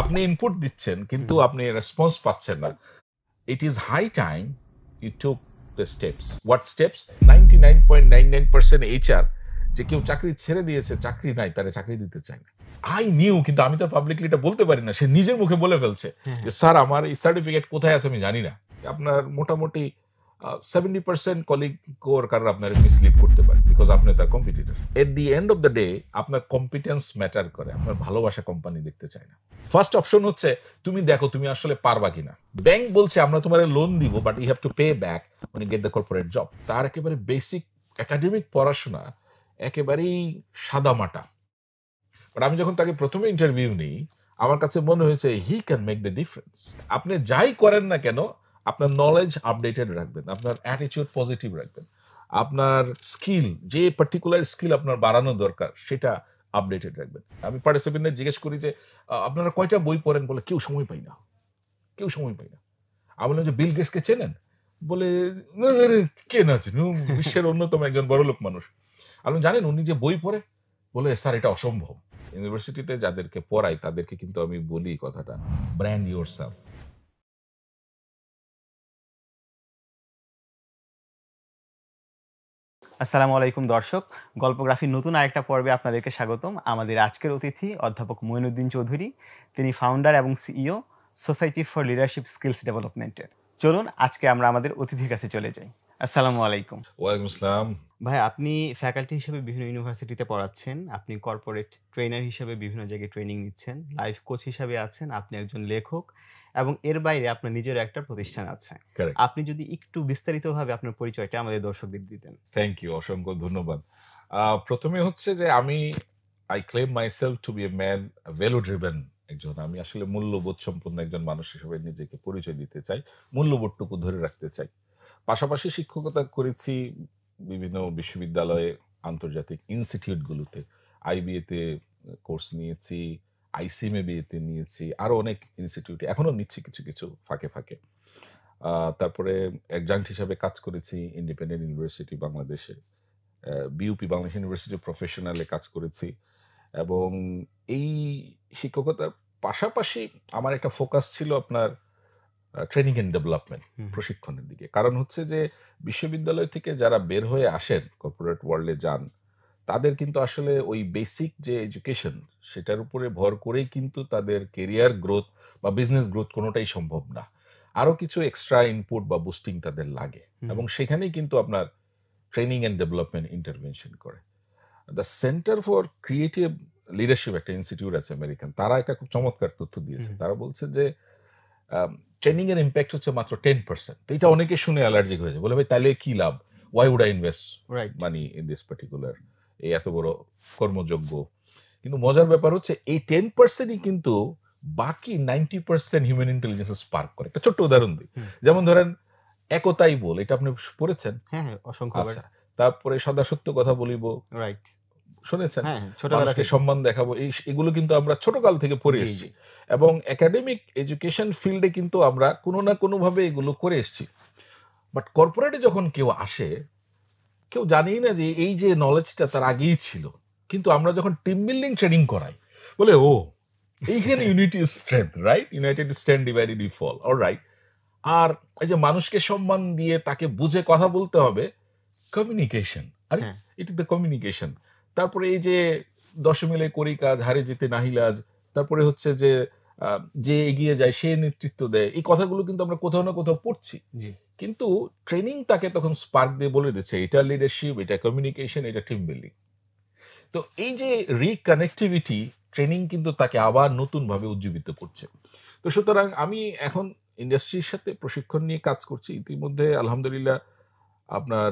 আপনি ইনপুট দিচ্ছেন কিন্তু আপনি রেসপন্স পাচ্ছেন না। It is high time you took the steps. What steps? 99.99% HR যে কেউ চাকরি ছেড়ে দিয়েছে, চাকরি নাই, তারা চাকরি দিতে চায় না। আই নিউ, কিন্তু আমি তো পাবলিকলি এটা বলতে পারি না। সে নিজের মুখে বলে ফেলছে যে স্যার আমার এই সার্টিফিকেট কোথায় আছে আমি জানি না। আপনার মোটামুটি 70% কলিগ কোয়ার্কার আপনার মিসলিড করতে পারে বিকজ আপনি তার competitor. At the end of the day আপনার কম্পিটেন্স ম্যাটার করে, আপনার ভালোবাসা কোম্পানি দেখতে চায় না। ফার্স্ট অপশন হচ্ছে তুমি দেখো তুমি আসলে পারবা কিনা। ব্যাংক বলছে আমরা তোমার লোন দিব but you have to pay back when you get the corporate job। তার একেবারে বেসিক একাডেমিক পড়াশোনা একেবারেই সাদামাটা। বাট আমি যখন তাকে প্রথমে ইন্টারভিউ নিই আমার কাছে মনে হয়েছে he can make the difference. আপনি যাই করেন না কেন আপনার নলেজ আপডেটেড রাখবেন, আপনার অ্যাটিটিউড পজিটিভ রাখবেন, আপনার স্কিল যে পার্টিকুলার স্কিল আপনার বাড়ানো দরকার সেটা আপডেটেড রাখবেন। আমি পার্টিসিপেন্টদের জিজ্ঞেস করি যে আপনারা কয়টা বই পড়েন, বলে কেউ সময় পাই না, কেউ সময় পাই না। আমি বললাম যে বিল গেটসকে চেনেন? বলে কে না চেনে, বিশ্বের অন্যতম একজন বড়লোক মানুষ। আমি জানেন উনি যে বই পড়ে, বলে স্যার এটা অসম্ভব। ইউনিভার্সিটিতে যাদেরকে পড়াই তাদেরকে কিন্তু আমি বলি কথাটা, ব্র্যান্ড ইয়োরসেলফ। আসসালামু আলাইকুম দর্শক, গল্পগ্রাফির নতুন আরেকটা পর্বে আপনাদেরকে স্বাগতম। আমাদের আজকের অতিথি অধ্যাপক মঈনুদ্দিন চৌধুরী, তিনি ফাউন্ডার এবং CEO society for leadership skills ডেভেলপমেন্টের। চলুন আজকে আমরা আমাদের অতিথির কাছে চলে যাই। আসসালামু আলাইকুম। ওয়ালাইকুম আসসালাম। ভাই, আপনি ফ্যাকাল্টি হিসেবে বিভিন্ন ইউনিভার্সিটিতে পড়াচ্ছেন, আপনি কর্পোরেট ট্রেনার হিসেবে বিভিন্ন জায়গায় ট্রেনিং নিচ্ছেন, লাইফ কোচ হিসেবে আছেন, আপনি একজন লেখক এবং এর বাইরে আপনার নিজের একটা প্রতিষ্ঠান আছে। Correct. আপনি যদি একটু বিস্তারিতভাবে আপনার পরিচয়টা আমাদের দর্শকদের দিতেন। থ্যাংক ইউ, অসংখ্য ধন্যবাদ। প্রথমে হচ্ছে যে আমি I claim myself to be a man value driven একজন। আমি আসলে মূল্যবোধ সম্পন্ন একজন মানুষ হিসেবে নিজেকে পরিচয় দিতে চাই, মূল্যবোধটুকু ধরে রাখতে চাই। পাশাপাশি শিক্ষকতা করেছি বিভিন্ন বিশ্ববিদ্যালয়ে, আন্তর্জাতিক ইনস্টিটিউটগুলোতে, আইবিএতে কোর্স নিয়েছি, আইসিএমএ বিএতে নিয়েছি, আরো অনেক ইনস্টিটিউটে এখনো নিচ্ছি কিছু কিছু ফাঁকে ফাঁকে। তারপরে অ্যাডজাঙ্ক্ট হিসাবে কাজ করেছি ইন্ডিপেন্ডেন্ট ইউনিভার্সিটি বাংলাদেশে, বিউপি বাংলাদেশ ইউনিভার্সিটি প্রফেশনালে কাজ করেছি। এবং এই শিক্ষকতার পাশাপাশি আমার একটা ফোকাস ছিল আপনার ট্রেনিং এন্ড ডেভেলপমেন্ট, প্রশিক্ষণের দিকে। কারণ হচ্ছে যে বিশ্ববিদ্যালয় থেকে যারা বের হয়ে আসেন কর্পোরেট ওয়ার্ল্ডে যান, তাদের কিন্তু আসলে ওই বেসিক যে এডুকেশন সেটার উপরে ভর করেই কিন্তু তাদের কেরিয়ার গ্রোথ বা বিজনেস গ্রোথ কোনোটাই সম্ভব না। আরো কিছু এক্সট্রা ইনপুট বা বুস্টিং তাদের লাগে, এবং সেখানেই কিন্তু আপনার ট্রেনিং এন্ড ডেভেলপমেন্ট ইন্টারভেনশন করে। The centre for creative leadership একটা ইনস্টিটিউট আছে আমেরিকান, তারা একটা খুব চমৎকার তথ্য দিয়েছে। তারা বলছে যে ট্রেনিং এর ইম্প্যাক্ট হচ্ছে মাত্র 10%। এটা অনেকে শুনে অ্যালার্জিক হয়ে যায়, বলে ভাই তাহলে কি লাভ, why would I invest money in this particular, এই এত বড় কর্মযোগ্য। কিন্তু মজার ব্যাপার হচ্ছে এই 10%ই কিন্তু বাকি 90% হিউম্যান ইন্টেলিজেন্স স্পার্ক করে। একটা ছোট্ট উদাহরণ দিই, যেমন ধরেন একতাই বল, এটা আপনি পড়েছেন? হ্যাঁ, অসংখ্য। আচ্ছা, তারপরে সদা সত্য কথা বলিব, রাইট, শুনেছেন? ছোটবেলা মানুষকে থেকে সম্মান দেখাবো, এগুলো কিন্তু আমরা ছোটকাল থেকে পড়ে এসেছি, এবং একাডেমিক এডুকেশন ফিল্ডে কিন্তু আমরা কোনো না কোনো ভাবে এগুলো করে এসেছি। বাট কর্পোরেটে যখন কেউ আসে, কেউ জানেই না যে এই যে নলেজটা তার আগেই ছিল। কিন্তু আমরা যখন টিম বিল্ডিং ট্রেনিং করাই, বলে ও এইখানে unity is strength, right? United stand, divided we fall, alright. আর এই যে মানুষকে সম্মান দিয়ে তাকে বুঝে কথা বলতে হবে, কমিউনিকেশন, আরে ইট ইজ দ্য কমিউনিকেশন। তারপরে এই যে 10 মিলে করি কাজ, হারে যেতে নাহিলাজ, তারপরে হচ্ছে যে যে এগিয়ে যায় সে নেতৃত্ব দেয়, এই কথাগুলো কিন্তু আমরা কোথাও না কোথাও পড়ছি। কিন্তু ট্রেনিং তাকে তখন স্পার্ক দিয়ে বলে দিচ্ছে এটা লিডারশিপ, এটা কমিউনিকেশন, এটা টিম বিল্ডিং। তো এই যে রিকানেক্টিভিটি ট্রেনিং কিন্তু তাকে আবার নতুন ভাবে উজ্জীবিত করছে। তো সুতরাং আমি এখন ইন্ডাস্ট্রির সাথে প্রশিক্ষণ নিয়ে কাজ করছি। ইতিমধ্যে আলহামদুলিল্লাহ আপনার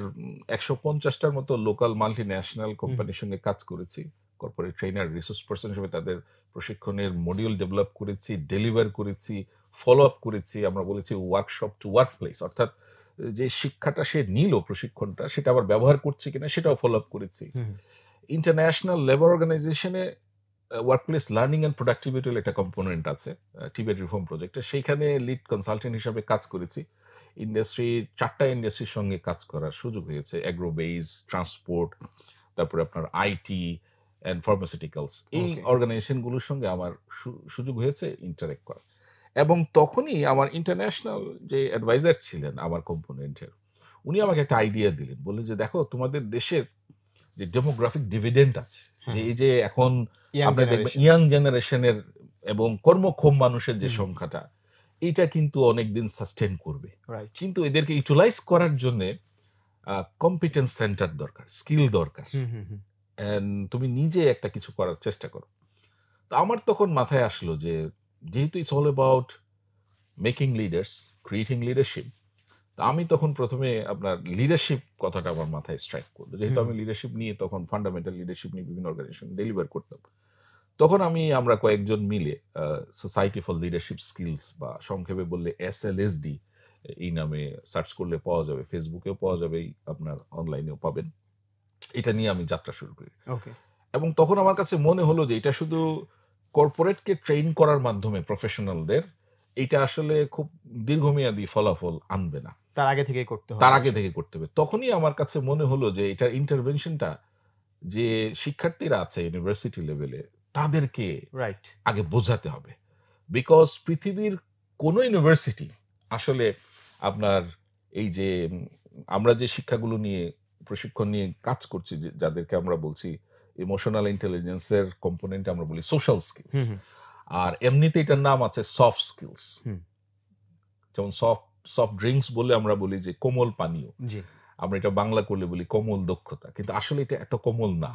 150টার মতো লোকাল মাল্টি ন্যাশনাল কোম্পানির সঙ্গে কাজ করেছি। কর্পোরেট ট্রেনার, রিসোর্স পার্সন হিসেবে তাদের প্রশিক্ষণের মডিউল ডেভেলপ করেছি, ডেলিভার করেছি, ফলো আপ করেছি। আমরা বলেছি ওয়ার্কশপ টু ওয়ার্ক প্লেস, অর্থাৎ যে শিক্ষাটা সে নিল প্রশিক্ষণটা সেটা আবার ব্যবহার করছে কিনা সেটাও ফলো আপ করেছি। ইন্টারন্যাশনাল লেবার অর্গানাইজেশনে ওয়ার্কপ্লেস লার্নিং অ্যান্ড প্রোডাক্টিভিটি একটা কম্পোনেন্ট আছে টিবেট রিফর্ম প্রজেক্টে, সেইখানে লিড কনসালটেন্ট হিসাবে কাজ করেছি। ইন্ডাস্ট্রির 4টা ইন্ডাস্ট্রির সঙ্গে কাজ করার সুযোগ হয়েছে, অ্যাগ্রো বেস, ট্রান্সপোর্ট, তারপরে আপনার আইটি, অ্যান্ড ফার্মাসিউটিক্যালস, এই ওকে। অর্গানাইজেশনগুলোর সঙ্গে আমার সুযোগ হয়েছে ইন্টারেক্ট করার। এবং তখনই আমার ইন্টারন্যাশনাল যে অ্যাডভাইজার ছিলেন আমার কম্পোনেন্টের, উনি আমাকে একটা আইডিয়া দিলেন। বললেন যে, "দেখো তোমাদের দেশের যে ডেমোগ্রাফিক ডিভিডেন্ড আছে, যে হ্যাঁ, এই যে এখন ইয়াং আপনি দেখবেন জেনারেশন। ইয়াং জেনারেশনের এবং কর্মক্ষম মানুষের যে হুম, সংখ্যাটা, এইটা কিন্তু অনেকদিন সাস্টেইন করবে। রাইট। কিন্তু এদেরকে ইউটিলাইজ করার জন্যে কম্পিটেন্স সেন্টার দরকার, স্কিল দরকার। হুম, হুম, হুম। অ্যান্ড তুমি নিজে একটা কিছু করার চেষ্টা করো।" তো আমার তখন মাথায় আসলো যে, যেহেতু it's all about making leaders, creating leadership. তো আমি তখন ১ম এ আপনার লিডারশিপ কথাটা আমার মাথায় স্ট্রাইক করলো। যেহেতু হুম, আমি লিডারশিপ নিয়ে তখন ফান্ডামেন্টাল লিডারশিপ নিয়ে বিভিন্ন অর্গানাইজেশন ডেলিভার করতাম। তখন আমরা কয়েকজন মিলে সোসাইটি ফর লিডারশিপ স্কিলস, বা সংক্ষেপে বললে SLSD, এই নামে সার্চ করলে পাওয়া যাবে। ফেসবুকেও পাওয়া যাবে, আপনার অনলাইনেও পাবেন। এটা নিয়ে আমি যাত্রা শুরু করি। ওকে। এবং তখন আমার কাছে মনে হলো যে এটা শুধু কর্পোরেটকে ট্রেন করার মাধ্যমে প্রফেশনালদের, এটা আসলে খুব দীর্ঘমেয়াদী ফলাফল আনবে না। তার আগে থেকেই করতে তার হবে আগে আসলে। থেকে করতে হবে। তখনই আমার কাছে মনে হলো যে এটার ইন্টারভেনশনটা, যে শিক্ষার্থীরা আছে ইউনিভার্সিটি লেভেলে, তাদেরকে রাইট। আগে বোঝাতে হবে। বিকজ পৃথিবীর কোনো ইউনিভার্সিটি আসলে আপনার এই যে আমরা যে শিক্ষাগুলো নিয়ে, প্রশিক্ষণ নিয়ে কাজ করছি, যে যাদেরকে আমরা বলছি ইমোশনাল ইন্টেলিজেন্সের কম্পোনেন্ট আমরা বলি সোশ্যাল স্কিলস। হুম, হুম, আর এমনিতে এটার নাম আছে সফট স্কিলস। হুম। যেমন সফট সফট ড্রিংকস বলে আমরা বলি যে কোমল পানীয়। জি। আমরা এটা বাংলা করলে বলি কোমল দক্ষতা। কিন্তু আসলে এটা এত কোমল না।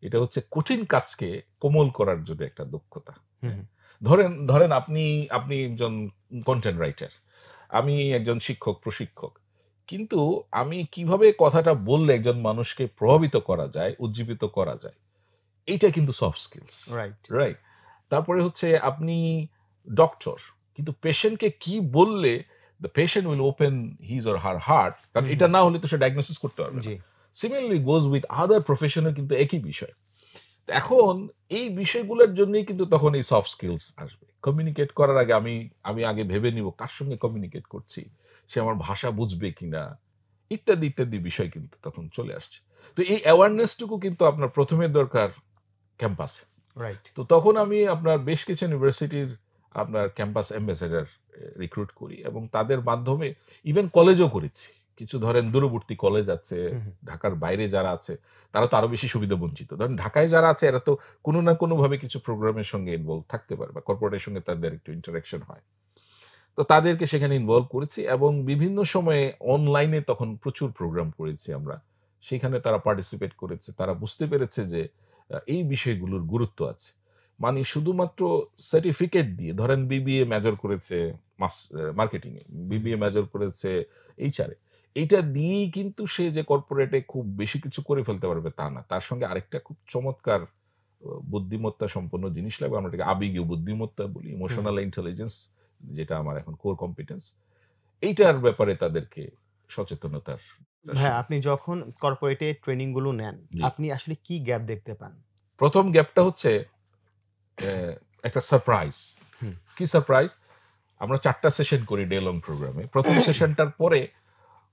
এটা হচ্ছে কঠিন কাজকে কোমল করার জন্য একটা দক্ষতা। হুম, হ্যাঁ? হুম। ধরেন ধরেন আপনি আপনি একজন কনটেন্ট রাইটার। আমি একজন শিক্ষক, প্রশিক্ষক। কিন্তু আমি কিভাবে কথাটা বললে একজন মানুষকে প্রভাবিত করা যায়, উজ্জীবিত করা যায়, এইটা কিন্তু সফট স্কিলস। রাইট। রাইট? তারপরে হচ্ছে আপনি ডক্টর। কিন্তু পেশেন্টকে কি বললে the patient will open his or her heart, কারণ হুম, এটা হুম। না হলে তো সে ডায়াগনোসিস করতে পারবে না। জি। Similarly goes with other profession এর কিন্তু একই বিষয়। তো এখন এই বিষয়গুলোর জন্যই কিন্তু তখন এই সফট স্কিলস আসবে। কমিউনিকেট করার আগে আমি আমি আগে ভেবে নিব কার সঙ্গে কমিউনিকেট করছি। সে আমার ভাষা বুঝবে কিনা? ইত্যাদি, ইত্যাদি বিষয় কিন্তু তখন চলে আসছে। তো এই অ্যাওয়ারনেস টুকু কিন্তু আপনার ১ম এ দরকার ক্যাম্পাসে। রাইট। তো তখন আমি আপনার বেশ কিছু ইউনিভার্সিটির আপনার ক্যাম্পাস অ্যাম্বাসেডর রিক্রুট করি, এবং তাদের মাধ্যমে ইভেন কলেজও করেছি। কিছু ধরেন দূরবর্তী কলেজ আছে, হুম, হুম। ঢাকার বাইরে যারা আছে, তারা তো আরো বেশি সুবিধা বঞ্চিত। ধরেন ঢাকায় যারা আছে, এরা তো কোনো না কোনোভাবে কিছু প্রোগ্রামের সঙ্গে ইনভলভ থাকতে পারে, বা কর্পোরেটের সঙ্গে তাদের একটু ইন্টারেকশন হয়। তো তাদেরকে সেখানে ইনভলভ করেছি, এবং বিভিন্ন সময়ে অনলাইনে তখন প্রচুর প্রোগ্রাম করেছি আমরা। সেখানে তারা পার্টিসিপেট করেছে। তারা বুঝতে পেরেছে যে এই বিষয়গুলোর গুরুত্ব আছে। মানে শুধুমাত্র সার্টিফিকেট দিয়ে, ধরেন বিবিএ মেজর করেছে মার্কেটিং এ, হুম, হুম। বিবিএ মেজর করেছে এইচআর এ। এইটা দিয়েই কিন্তু সে যে কর্পোরেটে খুব বেশি কিছু করে ফেলতে পারবে তা না। তার সঙ্গে আরেকটা খুব চমৎকার বুদ্ধিমত্তা সম্পন্ন জিনিস লাগবে। আমরা এটাকে আবেগীয় বুদ্ধিমত্তা বলি, হুম, হুম। ইমোশনাল ইন্টেলিজেন্স, যেটা আমার এখন কোর কম্পিটেন্স। এইটার ব্যাপারে তাদেরকে সচেতনতার ভাইয়া, শুরু। আপনি যখন কর্পোরেটে ট্রেনিং গুলো নেন, জি। আপনি আসলে কি গ্যাপ দেখতে পান? ১ম গ্যাপটা হচ্ছে একটা সারপ্রাইজ। হুম। কি সারপ্রাইজ? আমরা ৪ টা সেশন করি ডে লং প্রোগ্রামে। ১ম সেশনটার পরে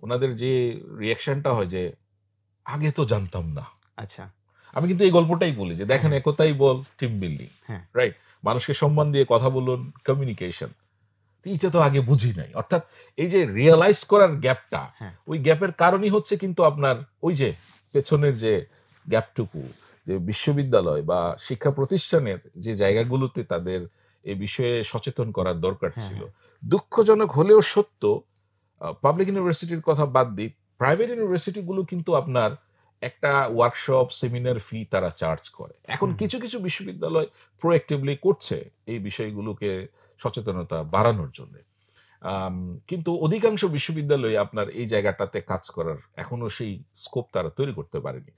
উনাদের যে রিঅ্যাকশনটা হয় যে, "আগে তো জানতাম না।" আচ্ছা। আমি কিন্তু এই গল্পটাই বলি যে, হ্যাঁ, দেখেন হ্যাঁ, একতাই বল টিম বিল্ডিং। হ্যাঁ, রাইট? মানুষকে সম্মান দিয়ে কথা বলুন, কমিউনিকেশন। তো এইটা তো আগে বুঝি নাই। অর্থাৎ এই যে রিয়ালাইজ করার গ্যাপটা, হ্যাঁ। ওই গ্যাপের কারণই হচ্ছে কিন্তু আপনার ওই যে পেছনের যে গ্যাপটুকু, যে বিশ্ববিদ্যালয় বা শিক্ষা প্রতিষ্ঠানের যে জায়গাগুলোতে তাদের এ বিষয়ে সচেতন করার দরকার হ্যাঁ, ছিল। হ্যাঁ। দুঃখজনক হলেও সত্য, পাবলিক ইউনিভার্সিটির কথা বাদ দিই, প্রাইভেট ইউনিভার্সিটি গুলো কিন্তু আপনার একটা ওয়ার্কশপ, সেমিনার ফি তারা চার্জ করে। এখন হুম, হুম। কিছু, কিছু বিশ্ববিদ্যালয় প্রোঅ্যাক্টিভলি করছে এই বিষয়গুলোকে সচেতনতা বাড়ানোর জন্যে। আম কিন্তু অধিকাংশ বিশ্ববিদ্যালয়ে আপনার এই জায়গাটাতে কাজ করার এখনো সেই স্কোপ তারা তৈরি করতে পারেনি।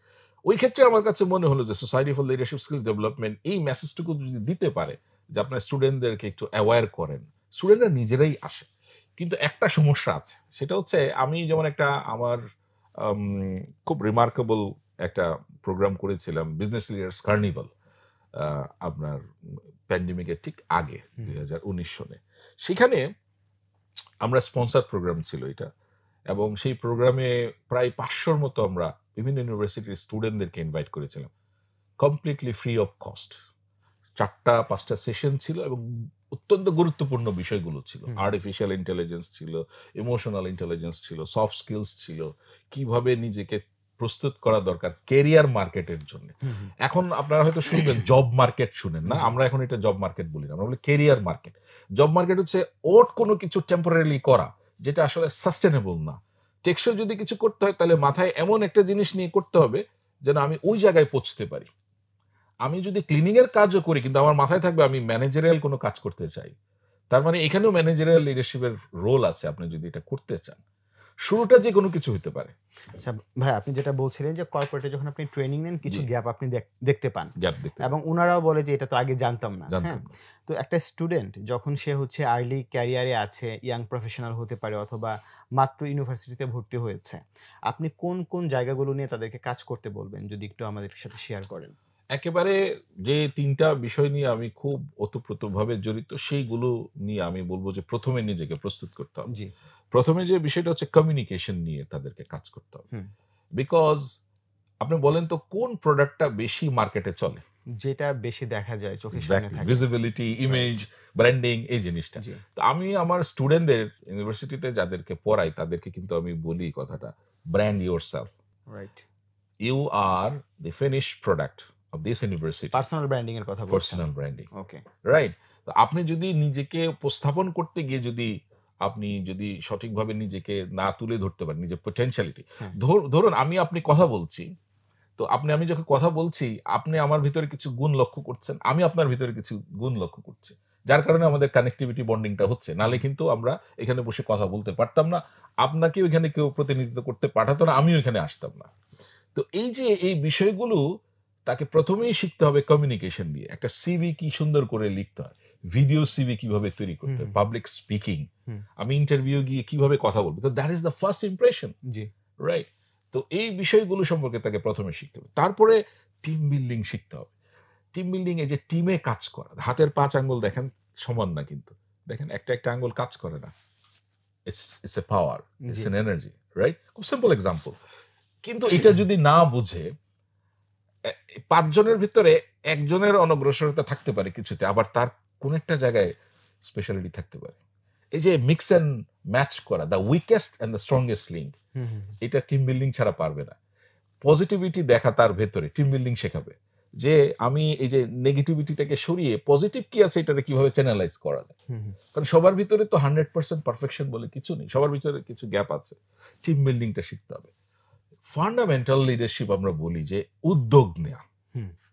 ওই ক্ষেত্রে আমার কাছে মনে হলো যে society for leadership skills development এই মেসেজটুকু যদি দিতে পারে, যে আপনার স্টুডেন্টদেরকে একটু অ্যাওয়্যার করেন। স্টুডেন্টরা নিজেরাই আসে। কিন্তু একটা সমস্যা আছে। সেটা হচ্ছে আমি যেমন একটা আমার আম খুব রিমার্কেবল একটা প্রোগ্রাম করেছিলাম, বিজনেস লিডার্স কার্নিভাল। আ আপনার প্যান্ডেমিক এর ঠিক আগে হুম, ২০১৯ সনে। সেখানে আমরা স্পন্সর প্রোগ্রাম ছিল এটা। এবং সেই প্রোগ্রামে প্রায় ৫০০ র মতো আমরা বিভিন্ন ইউনিভার্সিটির স্টুডেন্টদেরকে ইনভাইট করেছিলাম। Completely free of cost. 4-5টা সেশন ছিল এবং অত্যন্ত গুরুত্বপূর্ণ বিষয়গুলো ছিল। আর্টিফিশিয়াল ইন্টেলিজেন্স ছিল, ইমোশনাল ইন্টেলিজেন্স ছিল, সফট স্কিলস ছিল, কিভাবে নিজেকে প্রস্তুত করা দরকার কেরিয়ার মার্কেটের জন্য। এখন আপনারা হয়তো শুনবেন জব মার্কেট শুনেন না, আমরা এখন এটা জব মার্কেট বলি না, আমরা বলি কেরিয়ার মার্কেট। জব মার্কেট হচ্ছে ওট কোনো কিছু টেম্পোরারি করা যেটা আসলে সাস্টেনেবল না। টেকসই যদি কিছু করতে হয় তাহলে মাথায় এমন একটা জিনিস নিয়ে করতে হবে যেন আমি ওই জায়গায় পৌঁছতে পারি। আমি যদি ক্লিনিং এর কাজও করি কিন্তু আমার মাথায় থাকবে আমি ম্যানেজারিয়াল কোনো কাজ করতে চাই, তার মানে এখানেও ম্যানেজারিয়াল লিডারশিপের রোল আছে আপনি যদি এটা করতে চান। শুরুটা যে কোনো কিছু হতে পারে। আচ্ছা ভাই, আপনি যেটা বলছিলেন যে কর্পোরেটে যখন আপনি ট্রেনিং নেন কিছু গ্যাপ আপনি দেখতে পান, গ্যাপ দেখতে এবং ওনারাও বলে যে এটা তো আগে জানতাম না। হ্যাঁ, জানতাম না। তো একটা স্টুডেন্ট যখন সে হচ্ছে আর্লি ক্যারিয়ারে আছে, ইয়াং প্রফেশনাল হতে পারে অথবা মাত্র ইউনিভার্সিটিতে ভর্তি হয়েছে, আপনি কোন কোন জায়গাগুলো নিয়ে তাদেরকে কাজ করতে বলবেন যদি একটু আমাদের সাথে শেয়ার করেন? একেবারে যে ৩টা বিষয় নিয়ে আমি খুব ওতপ্রোতভাবে জড়িত সেইগুলো নিয়ে আমি বলব যে প্রথমে নিজেকে প্রস্তুত করতে হবে। জি। প্রথমে যে বিষয়টা হচ্ছে কমিউনিকেশন নিয়ে তাদেরকে কাজ করতে হবে। হুম। বিকজ আপনি বলেন তো কোন প্রোডাক্টটা বেশি মার্কেটে চলে? যেটা বেশি দেখা যায়, চোখের সামনে থাকে। ভিজিবিলিটি, ইমেজ, ব্র্যান্ডিং, এই জিনিসটা। জি। তো আমি আমার স্টুডেন্টদের ইউনিভার্সিটিতে যাদেরকে পড়াই তাদেরকে কিন্তু আমি বলি কথাটা, brand yourself. Right. You are the finished product of this university. Personal branding এর কথা বলছেন। Personal branding, okay. রাইট? তো আপনি যদি নিজেকে উপস্থাপন করতে গিয়ে যদি আপনি যদি সঠিকভাবে নিজেকে না তুলে ধরতে পারেন, নিজের পোটেনশিয়ালিটি, ধরুন আপনি কথা বলছি, তো আমি যখন কথা বলছি আপনি আমার ভিতরে কিছু গুণ লক্ষ্য করছেন, আমি আপনার ভিতরে কিছু গুণ লক্ষ্য করছি, যার কারণে আমাদের কানেক্টিভিটি বন্ডিংটা হচ্ছে। নালে কিন্তু আমরা এখানে বসে কথা বলতে পারতাম না, আপনাকে ওইখানে কেউ প্রতিনিধিত্ব করতে পাঠাতো না, আমিও এখানে আসতাম না। তো এই যে এই বিষয়গুলো তাকে প্রথমেই শিখতে হবে কমিউনিকেশন দিয়ে। একটা সিভি কি সুন্দর করে লিখতে হয়, ভিডিও সিভি কিভাবে তৈরি করতে হয়, পাবলিক স্পিকিং, আমি ইন্টারভিউ গিয়ে কিভাবে কথা বলবো, because that is the first impression. G. Right? তো এই বিষয়গুলো সম্পর্কে তাকে প্রথমে শিখতে হবে। তারপরে টিম বিল্ডিং শিখতে হবে। টিম বিল্ডিং, এই যে টিমে কাজ করা, হাতের 5 আঙ্গুল দেখেন সমান না, কিন্তু দেখেন একটা একটা আঙ্গুল কাজ করে না। It's a power, it's an energy, right? খুব সিম্পল এক্সাম্পল। কিন্তু এটা যদি না বুঝে 5 জনের ভিতরে একজনের অনগ্রসরতা থাকতে পারে কিছুতে, আবার তার কোন একটা জায়গায় স্পেশালিটি থাকতে পারে। এই যে মিক্স এন্ড ম্যাচ করা, the weakest and the strongest link, এটা টিম বিল্ডিং ছাড়া পারবে না। পজিটিভিটি দেখা তার ভেতরে টিম বিল্ডিং শেখাবে যে আমি এই যে নেগেটিভিটিটাকে সরিয়ে পজিটিভ কি আছে এটাকে কিভাবে চ্যানেলাইজ করা যায়। কারণ সবার ভিতরে তো 100% পারফেকশন বলে কিছু নেই, সবার ভিতরে কিছু গ্যাপ আছে। টিম বিল্ডিংটা শিখতে হবে। ফান্ডামেন্টাল লিডারশিপ আমরা বলি যে উদ্যোগ নেওয়া।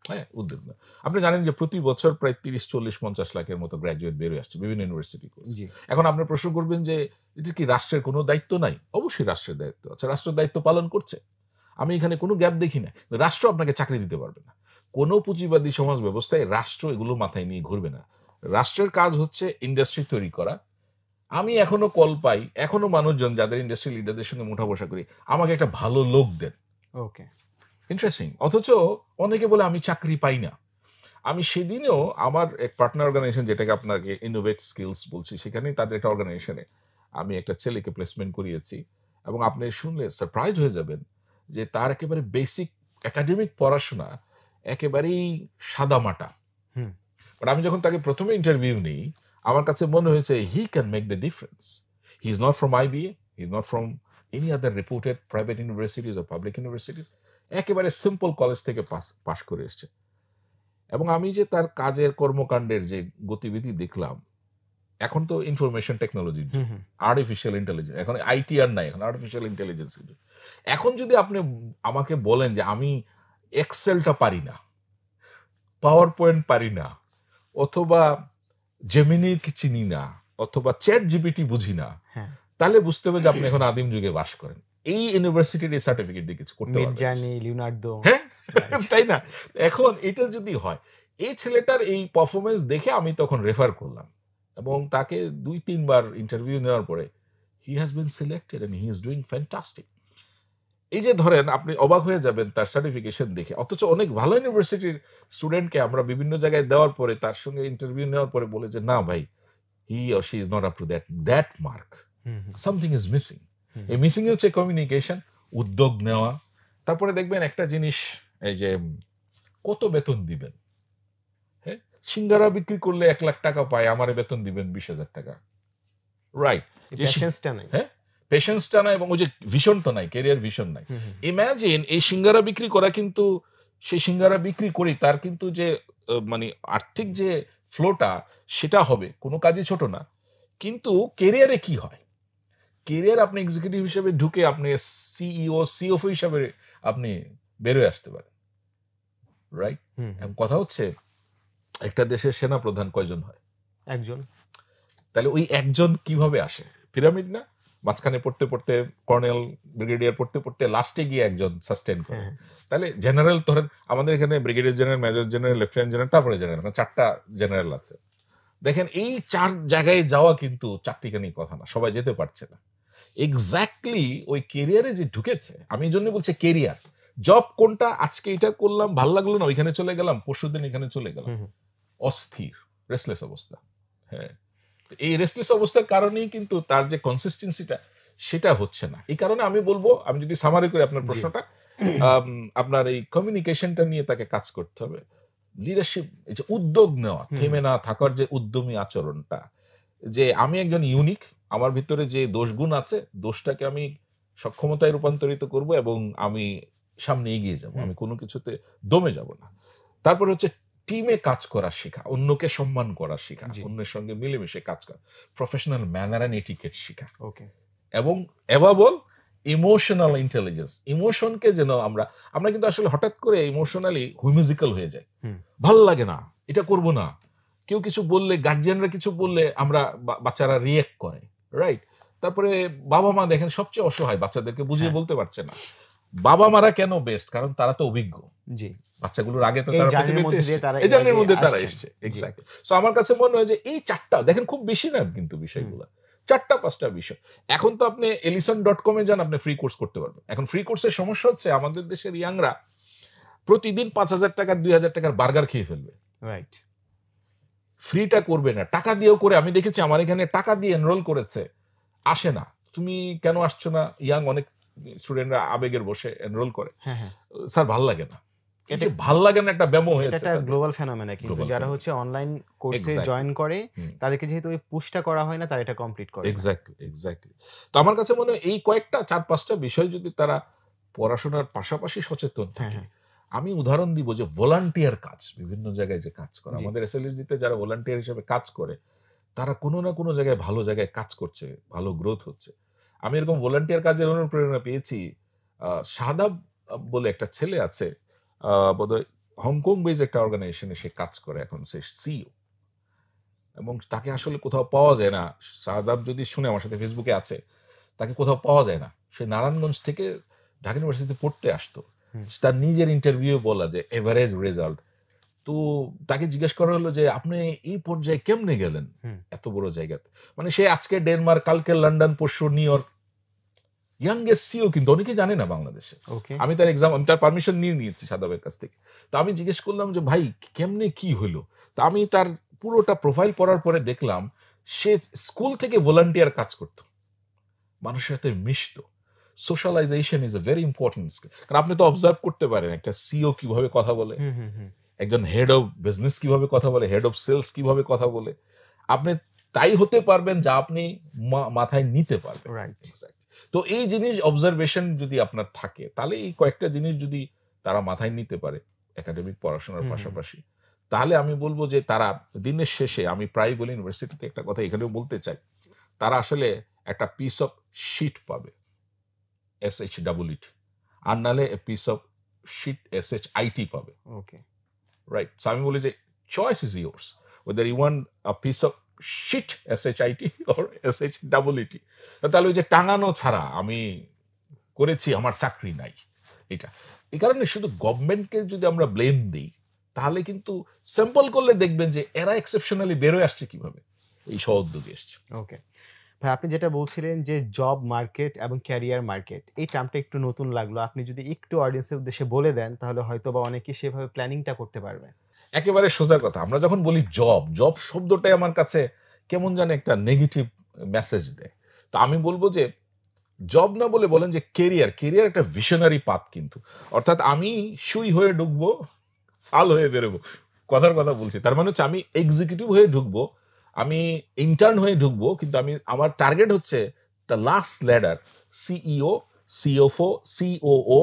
হ্যাঁ, উদ্যোগ নেওয়া। আপনি জানেন যে প্রতি বছর প্রায় 30-40-50 লাখের মতো গ্র্যাজুয়েট বেরিয়ে আসছে বিভিন্ন ইউনিভার্সিটি কোর্স। এখন আপনি প্রশ্ন করবেন যে এটা কি রাষ্ট্রের কোনো দায়িত্ব নাই? অবশ্যই রাষ্ট্রের দায়িত্ব আছে, রাষ্ট্র দায়িত্ব পালন করছে, আমি এখানে কোনো গ্যাপ দেখি না। রাষ্ট্র আপনাকে চাকরি দিতে পারবে না, কোনো পুঁজিবাদী সমাজ ব্যবস্থায় রাষ্ট্র এগুলো মাথায় নিয়ে ঘুরবে না। রাষ্ট্রের কাজ হচ্ছে ইন্ডাস্ট্রি তৈরি করা। আমি এখনো কল পাই, এখনো মানুষজন যাদের ইন্ডাস্ট্রি লিডারদের সঙ্গে মুঠা বসা করি, আমাকে একটা ভালো লোক দেন। ওকে, ইন্টারেস্টিং। অথচ অনেকে বলে আমি চাকরি পাই না। আমি সেদিনও আমার এক পার্টনার অর্গানাইজেশন, যেটাকে আপনাকে ইনোভেট স্কিলস বলছি, সেখানে তাদের একটা অর্গানাইজেশনে আমি একটা ছেলেকে প্লেসমেন্ট করিয়েছি, এবং আপনি শুনলে সারপ্রাইজ হয়ে যাবেন যে তার একেবারে বেসিক একাডেমিক পড়াশোনা একেবারেই সাদামাটা। বাট আমি যখন তাকে প্রথমে ইন্টারভিউ নিই, আমার কাছে মনে হয়েছে he can make the difference. He is not from IBA, he is not from any other reputed private universities ও পাবলিক ইউনিভার্সিটিজ, একেবারে সিম্পল কলেজ থেকে পাস করে এসছে। এবং আমি যে তার কাজের কর্মকাণ্ডের যে গতিবিধি দেখলাম, এখন তো ইনফরমেশন টেকনোলজি, আর্টিফিশিয়াল ইন্টেলিজেন্স, এখন IT আর নাই, এখন আর্টিফিশিয়াল ইন্টেলিজেন্স। এখন যদি আপনি আমাকে বলেন যে আমি এক্সেলটা পারি না, পাওয়ার পয়েন্ট পারি না, অথবা জেমিনি চিনি না, অথবা চ্যাট জিপিটি বুঝি না, তাহলে বুঝতে হবে যে আপনি এখন আদিম যুগে বাস করেন। এই ইউনিভার্সিটির এই সার্টিফিকেট দিয়ে কিছু করতে পারবেন, মিডজার্নি, লিওনার্দো, হ্যাঁ, তাই না? এখন এটা যদি হয়, এই ছেলেটার এই পারফরমেন্স দেখে আমি তখন রেফার করলাম, এবং তাকে 2-3 বার ইন্টারভিউ নেওয়ার পরে he has been selected and he is doing fantastic. এই যে ধরেন, আপনি অবাক হয়ে যাবেন তার সার্টিফিকেশন দেখে। অথচ অনেক ভালো ইউনিভার্সিটির স্টুডেন্টকে আমরা বিভিন্ন জায়গায় দেওয়ার পরে, তার সঙ্গে ইন্টারভিউ নেওয়ার পরে বলে যে না ভাই, he or she is not up to that mark, something is missing. এই মিসিং হচ্ছে কমিউনিকেশন, উদ্যোগ নেওয়া। তারপরে দেখবেন একটা জিনিস, এই যে কত বেতন দিবেন? হ্যাঁ, সিঙ্গারা বিক্রি করলে 1 লাখ টাকা পায়, আমারে বেতন দিবেন 20,000 টাকা। রাইট। যে প্যাশেন্সটা নাই। হ্যাঁ, পেশেন্সটা নাই এবং ওই যে ভিশন তো নাই, ক্যারিয়ার ভিশন নাই। হুম, হুম। ইমাজিন এই সিঙ্গারা বিক্রি করা কিন্তু, সেই সিঙ্গারা বিক্রি করি তার কিন্তু যে মানে আর্থিক যে ফ্লোটা সেটা হবে, কোনো কাজই ছোট না। কিন্তু ক্যারিয়ারে কি হয়? ক্যারিয়ার আপনি এক্সিকিউটিভ হিসেবে ঢুকে আপনি সিইও, সিএফও হিসাবে আপনি বেরোয় আসতে পারেন। রাইট? হুম, এখন হুম। কথা হচ্ছে একটা দেশের সেনাপ্রধান কয়জন হয়? একজন। তাহলে ওই একজন কিভাবে আসে? পিরামিড না? মাঝখানে পড়তে, পড়তে কর্নেল, ব্রিগেডিয়ার পড়তে, পড়তে লাস্টে গিয়ে একজন সাস্টেইন করে। হ্যাঁ, তাহলে জেনারেল ধরেন আমাদের এখানে brigadier general, major general, lieutenant general, তারপরে জেনারেল, 4টা জেনারেল আছে। দেখেন এই 4 জায়গায় যাওয়া কিন্তু চারটিখানি কথা না। সবাই যেতে পারছে না। এক্সাক্টলি ওই ক্যারিয়ারে যে ঢুকেছে, আমি এজন্য বলছি ক্যারিয়ার। জব কোনটা? আজকে এটা করলাম, ভাল লাগলো না, ওইখানে চলে গেলাম, পরশুদিন এখানে চলে গেলাম। হুম, হুম। অস্থির, রেস্টলেস অবস্থা। হ্যাঁ। তো এই রেস্টলেস অবস্থার কারণেই কিন্তু তার যে কনসিস্টেন্সিটা সেটা হচ্ছে না। এই কারণে আমি বলবো, আমি যদি সামারি করি আপনার জি। প্রশ্নটা, আপনার এই কমিউনিকেশনটা নিয়ে তাকে কাজ করতে হবে। লিডারশিপ, এই যে উদ্যোগ নেওয়া, হুম, থেমে না থাকার যে উদ্যমী আচরণটা, যে আমি একজন ইউনিক, আমার ভিতরে যে দোষগুণ আছে, দোষটাকে আমি সক্ষমতায় রূপান্তরিত করব এবং আমি সামনে এগিয়ে যাব। হুম। আমি কোনো কিছুতে দমে যাব না। তারপর হচ্ছে টিমে কাজ করা শেখা, অন্যকে সম্মান করা শেখা, জি। অন্যের সঙ্গে মিলেমিশে কাজ করা, প্রফেশনাল ম্যানার অ্যান্ড এটিকেট শেখা ওকে। এবং অ্যাবাবল ইমোশনাল ইন্টেলিজেন্স। ইমোশনকে যেন আমরা আমরা কিন্তু আসলে হঠাৎ করে ইমোশনালি হুইমিজিক্যাল হয়ে যাই। হুম। ভাল লাগে না, এটা করব না। কেউ কিছু বললে, গার্জিয়ানরা কিছু বললে আমরা বাচ্চারা রিঅ্যাক্ট করে। রাইট? তারপরে বাবা-মা দেখেন সবচেয়ে অসহায়, বাচ্চাদেরকে বুঝিয়ে হ্যাঁ। বলতে পারছে না। বাবা-মারা কেন বেস্ট? কারণ তারা তো অভিজ্ঞ। জি। বাচ্চাগুলোর আগে তো এই তারা জার্নির পৃথিবীতে মধ্যে দিয়ে এসছে। তারা এই এর জার্নির আগে মধ্যে তারা আসছেন। এসছে। জি। এক্সাক্টলি। সো আমার কাছে মনে হয় যে এই 4টা দেখেন, খুব বেশি না কিন্তু হুম। বিষয়গুলা। 4টা 5টা বিষয়। এখন তো আপনি elison.com এ যান, আপনি ফ্রি কোর্স করতে পারবেন। এখন ফ্রি কোর্সের সমস্যা হচ্ছে আমাদের দেশের ইয়াংরা প্রতিদিন 5,000 টাকার 2,000 টাকার বার্গার খেয়ে ফেলবে। রাইট। ফ্রিটা করবে না। টাকা দিয়েও করে, আমি দেখেছি আমার এখানে টাকা দিয়ে এনরোল করেছে, আসে না। তুমি কেন আসছো না? ইয়াং অনেক স্টুডেন্টরা আবেগের বশে এনরোল করে। হ্যাঁ, হ্যাঁ। স্যার ভাল লাগে না। এই এটা যে ভাল লাগে না একটা ব্যামো এটা হয়েছে একটা তাদের। গ্লোবাল ফেনোমেনা কিন্তু গ্লোবাল যারা ফেনোমেনন। হচ্ছে অনলাইন কোর্সে এক্সাক্টলি। জয়েন করে হুম। তাদেরকে যেহেতু ওই পুশটা করা হয় না তারা এটা কমপ্লিট করে না। Exactly, exactly. তো আমার কাছে মনে হয় এই কয়েকটা 4-5টা বিষয় যদি তারা পড়াশোনার পাশাপাশি সচেতন হ্যাঁ, থাকে। হ্যাঁ। আমি উদাহরণ দিব যে ভলান্টিয়ার কাজ, বিভিন্ন জায়গায় যে কাজ করা। জি। আমাদের এসএলএসডি তে যারা ভলান্টিয়ার হিসেবে কাজ করে, তারা কোনো না কোনো জায়গায় ভালো জায়গায় কাজ করছে, ভালো গ্রোথ হচ্ছে। আমি এরকম ভলান্টিয়ার কাজের অনুপ্রেরণা পেয়েছি। শাদাব বলে একটা ছেলে আছে, বোধহয় হংকং বেজ একটা অর্গানাইজেশনে সে কাজ করে, এখন সে সিইও। এবং তাকে আসলে কোথাও পাওয়া যায় না। শাদাব যদি শুনে, আমার সাথে ফেসবুকে আছে। তাকে কোথাও পাওয়া যায় না। সে নারায়ণগঞ্জ থেকে ঢাকা ইউনিভার্সিটিতে পড়তে আসতো। হুম। তার নিজের ইন্টারভিউ বলা যে এভারেজ রেজাল্ট। তো তাকে জিজ্ঞেস করা হলো যে আপনি এই পর্যায়ে কেমনে গেলেন? হুম। এত বড় জায়গাতে। মানে সে আজকে ডেনমার্ক, কালকে লন্ডন, পরশু নিউ ইয়র্ক। ইয়াংগেস্ট সিইও কিন্তু অনেকেই জানে না বাংলাদেশে। ওকে। আমি তার পারমিশন নিয়ে নিয়েছি শাদাবের কাছ থেকে। তো আমি জিজ্ঞেস করলাম যে ভাই কেমনে কি হইলো? তো আমি তার পুরোটা প্রোফাইল পড়ার পরে দেখলাম সে স্কুল থেকে ভলান্টিয়ার কাজ করত। মানুষের সাথে মিশতো। Socialization is a very important skill. কারণ আপনি তো অবজার্ভ করতে পারেন একটা সিইও কিভাবে কথা বলে, হুম, হুম, হুম। একজন হেড অফ বিজনেস কিভাবে কথা বলে, হেড অফ সেলস কিভাবে কথা বলে। আপনি তাই হতে পারবেন যা আপনি মাথায় নিতে পারবেন। রাইট। এক্সাক্টলি। তো এই জিনিস অবজারভেশন যদি আপনার থাকে, তাহলে এই কয়েকটা জিনিস যদি তারা মাথায় নিতে পারে একাডেমিক পড়াশোনার হুম, হুম। পাশাপাশি, তাহলে আমি বলবো যে তারা দিনের শেষে, আমি প্রায় বলি ইউনিভার্সিটিতে একটা কথা এখানেও বলতে চাই, তারা আসলে একটা পিস অফ শিট পাবে, SHEET, আর নাহলে পিস অফ শিট SHIT পাবে। ওকে। রাইট? সো আমি বলি যে choice is yours. Whether you want a piece of shit SHIT or SHEET. তাহলে ওই যে টাঙানো ছাড়া আমি করেছি, আমার চাকরি নাই। এটা। এই কারণে শুধু গভর্নমেন্টকে যদি আমরা ব্লেম দেই, তাহলে কিন্তু স্যাম্পল করলে দেখবেন যে এরা এক্সেপশনালি বেরোয় আসছে কিভাবে। এই স্ব-উদ্যোগে এসছে। ওকে। ভাই আপনি যেটা বলছিলেন যে জব মার্কেট এবং ক্যারিয়ার মার্কেট এই টার্মটা একটু নতুন লাগলো। আপনি যদি একটু অডিয়েন্সের উদ্দেশ্যে বলে দেন তাহলে হয়তোবা অনেকেই সেভাবে প্ল্যানিংটা করতে পারবে। একেবারে সোজা কথা। আমরা যখন বলি জব শব্দটাই আমার কাছে কেমন জানি একটা নেগেটিভ মেসেজ দেয়। তো আমি বলব যে জব না বলে বলেন যে কেরিয়ার একটা ভিশনারি পাথ কিন্তু। অর্থাৎ আমি সুই হয়ে ঢুকবো, ফাল হয়ে বেরোবো। কথার কথা বলছি। তার মানে হচ্ছে আমি এক্সিকিউটিভ হয়ে ঢুকবো, আমি ইন্টার্ন হয়ে ঢুকবো, কিন্তু আমার টার্গেট হচ্ছে the last ladder, CEO, CFO, COO,